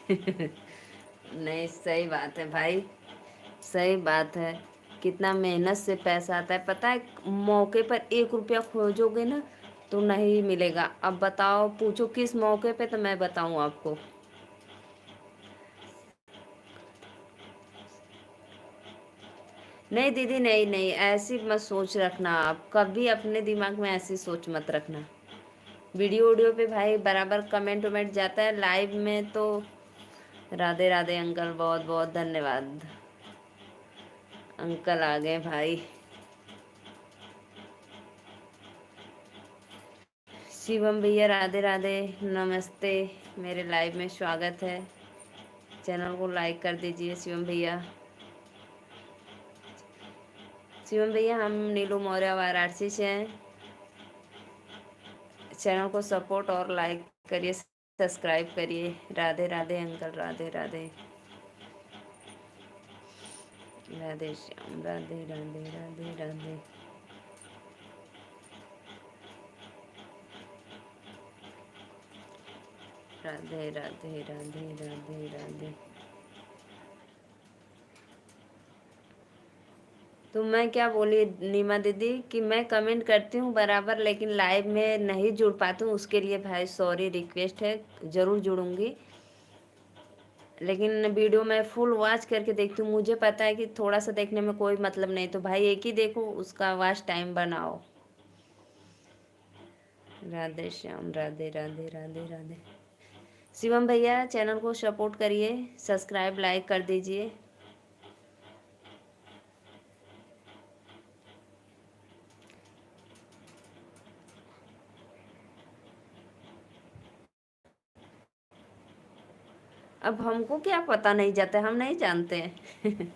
नहीं, सही बात है भाई, सही बात है। कितना मेहनत से पैसा आता है, पता है। मौके पर 1 रुपया खोजोगे ना तो नहीं मिलेगा। अब बताओ, पूछो किस मौके पे, तो मैं बताऊं आपको। नहीं दीदी, नहीं नहीं, ऐसी मत सोच रखना। आप कभी अपने दिमाग में ऐसी सोच मत रखना। वीडियो वीडियो पे भाई बराबर कमेंट वमेंट जाता है, लाइव में तो राधे राधे अंकल, बहुत बहुत धन्यवाद। अंकल आ गए भाई। शिवम भैया राधे राधे, नमस्ते। मेरे लाइव में स्वागत है। चैनल को लाइक कर दीजिए शिवम भैया। शिवम भैया, हम नीलू मौर्य वाराणसी से हैं। चैनल को सपोर्ट और लाइक करिए, सब्सक्राइब करिए। राधे राधे अंकल, राधे राधे। राधे श्याम, राधे राधे राधे राधे। राधे राधे राधे राधे राधे। तो मैं क्या बोली नीमा दीदी, कि मैं कमेंट करती हूँ बराबर, लेकिन लाइव में नहीं जुड़ पाती हूँ। उसके लिए भाई सॉरी, रिक्वेस्ट है। ज़रूर जुड़ूंगी, लेकिन वीडियो मैं फुल वॉच करके देखती हूँ। मुझे पता है कि थोड़ा सा देखने में कोई मतलब नहीं, तो भाई एक ही देखो, उसका वॉच टाइम बनाओ। राधे श्याम, राधे राधे राधे राधे। शिवम भैया, चैनल को सपोर्ट करिए, सब्सक्राइब लाइक कर दीजिए। अब हमको क्या पता, नहीं जाता, हम नहीं जानते हैं।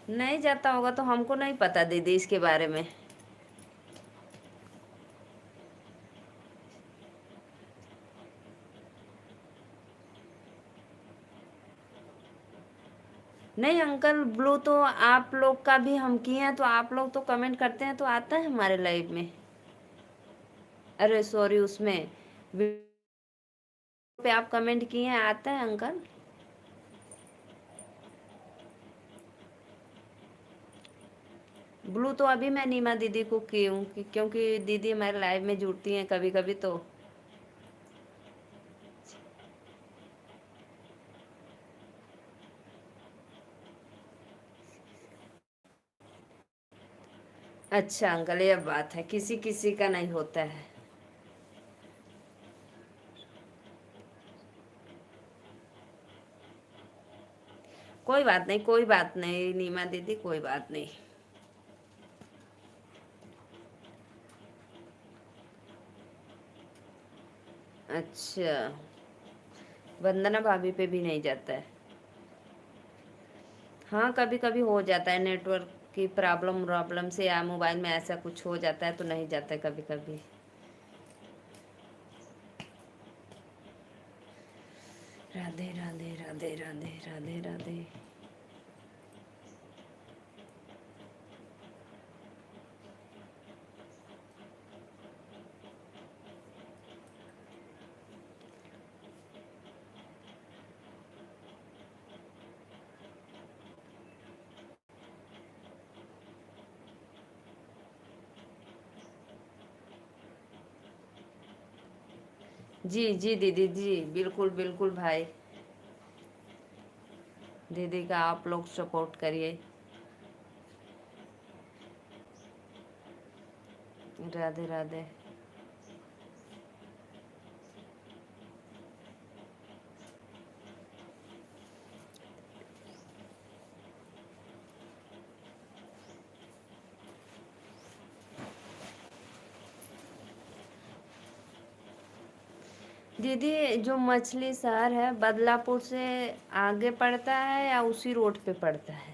नहीं जाता होगा तो हमको नहीं पता दीदी इसके बारे में। नहीं अंकल, ब्लू तो आप लोग का भी हम किए हैं, तो आप लोग तो कमेंट करते हैं तो आता है हमारे लाइव में। अरे सॉरी, उसमें वीडियो पे आप कमेंट किए हैं, आता है अंकल। ब्लू तो अभी मैं नीमा दीदी को की हूँ, क्योंकि दीदी हमारे लाइव में जुड़ती हैं कभी कभी तो। अच्छा अंकल, ये बात है, किसी किसी का नहीं होता है। कोई बात नहीं, कोई बात नहीं नीमा दीदी, कोई बात नहीं। अच्छा, वंदना भाभी पे भी नहीं जाता है। हाँ, कभी कभी हो जाता है, नेटवर्क की प्रॉब्लम प्रॉब्लम से, या मोबाइल में ऐसा कुछ हो जाता है तो नहीं जाता है कभी कभी। राधे राधे राधे राधे राधे राधे। जी जी दीदी जी, बिल्कुल बिल्कुल भाई। दीदी का आप लोग सपोर्ट करिए। राधे राधे। दीदी, जो मछली शहर है बदलापुर से आगे पड़ता है या उसी रोड पे पड़ता है?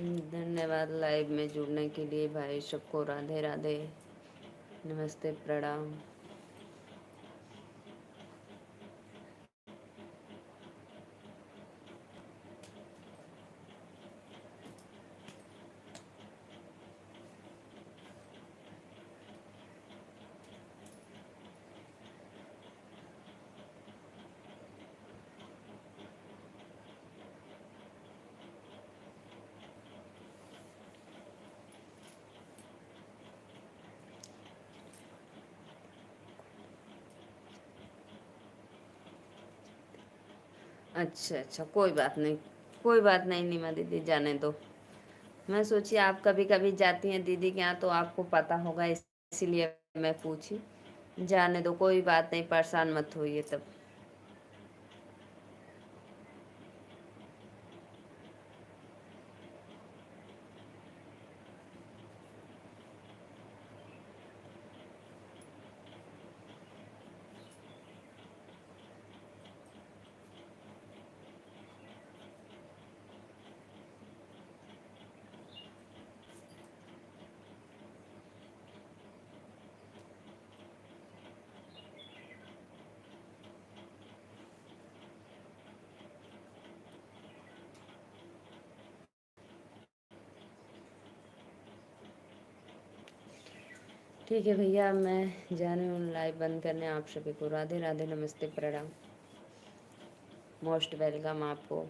धन्यवाद लाइव में जुड़ने के लिए भाई सबको। राधे राधे, नमस्ते, प्रणाम। अच्छा अच्छा, कोई बात नहीं, कोई बात नहीं नीमा दीदी, जाने दो। मैं सोची आप कभी कभी जाती हैं दीदी के यहाँ तो आपको पता होगा, इसीलिए मैं पूछी। जाने दो, कोई बात नहीं, परेशान मत होइए तब। ठीक है भैया, मैं जाने हूँ लाइव बंद करने। आप सभी को राधे राधे, नमस्ते, प्रणाम, मोस्ट वेलकम आपको।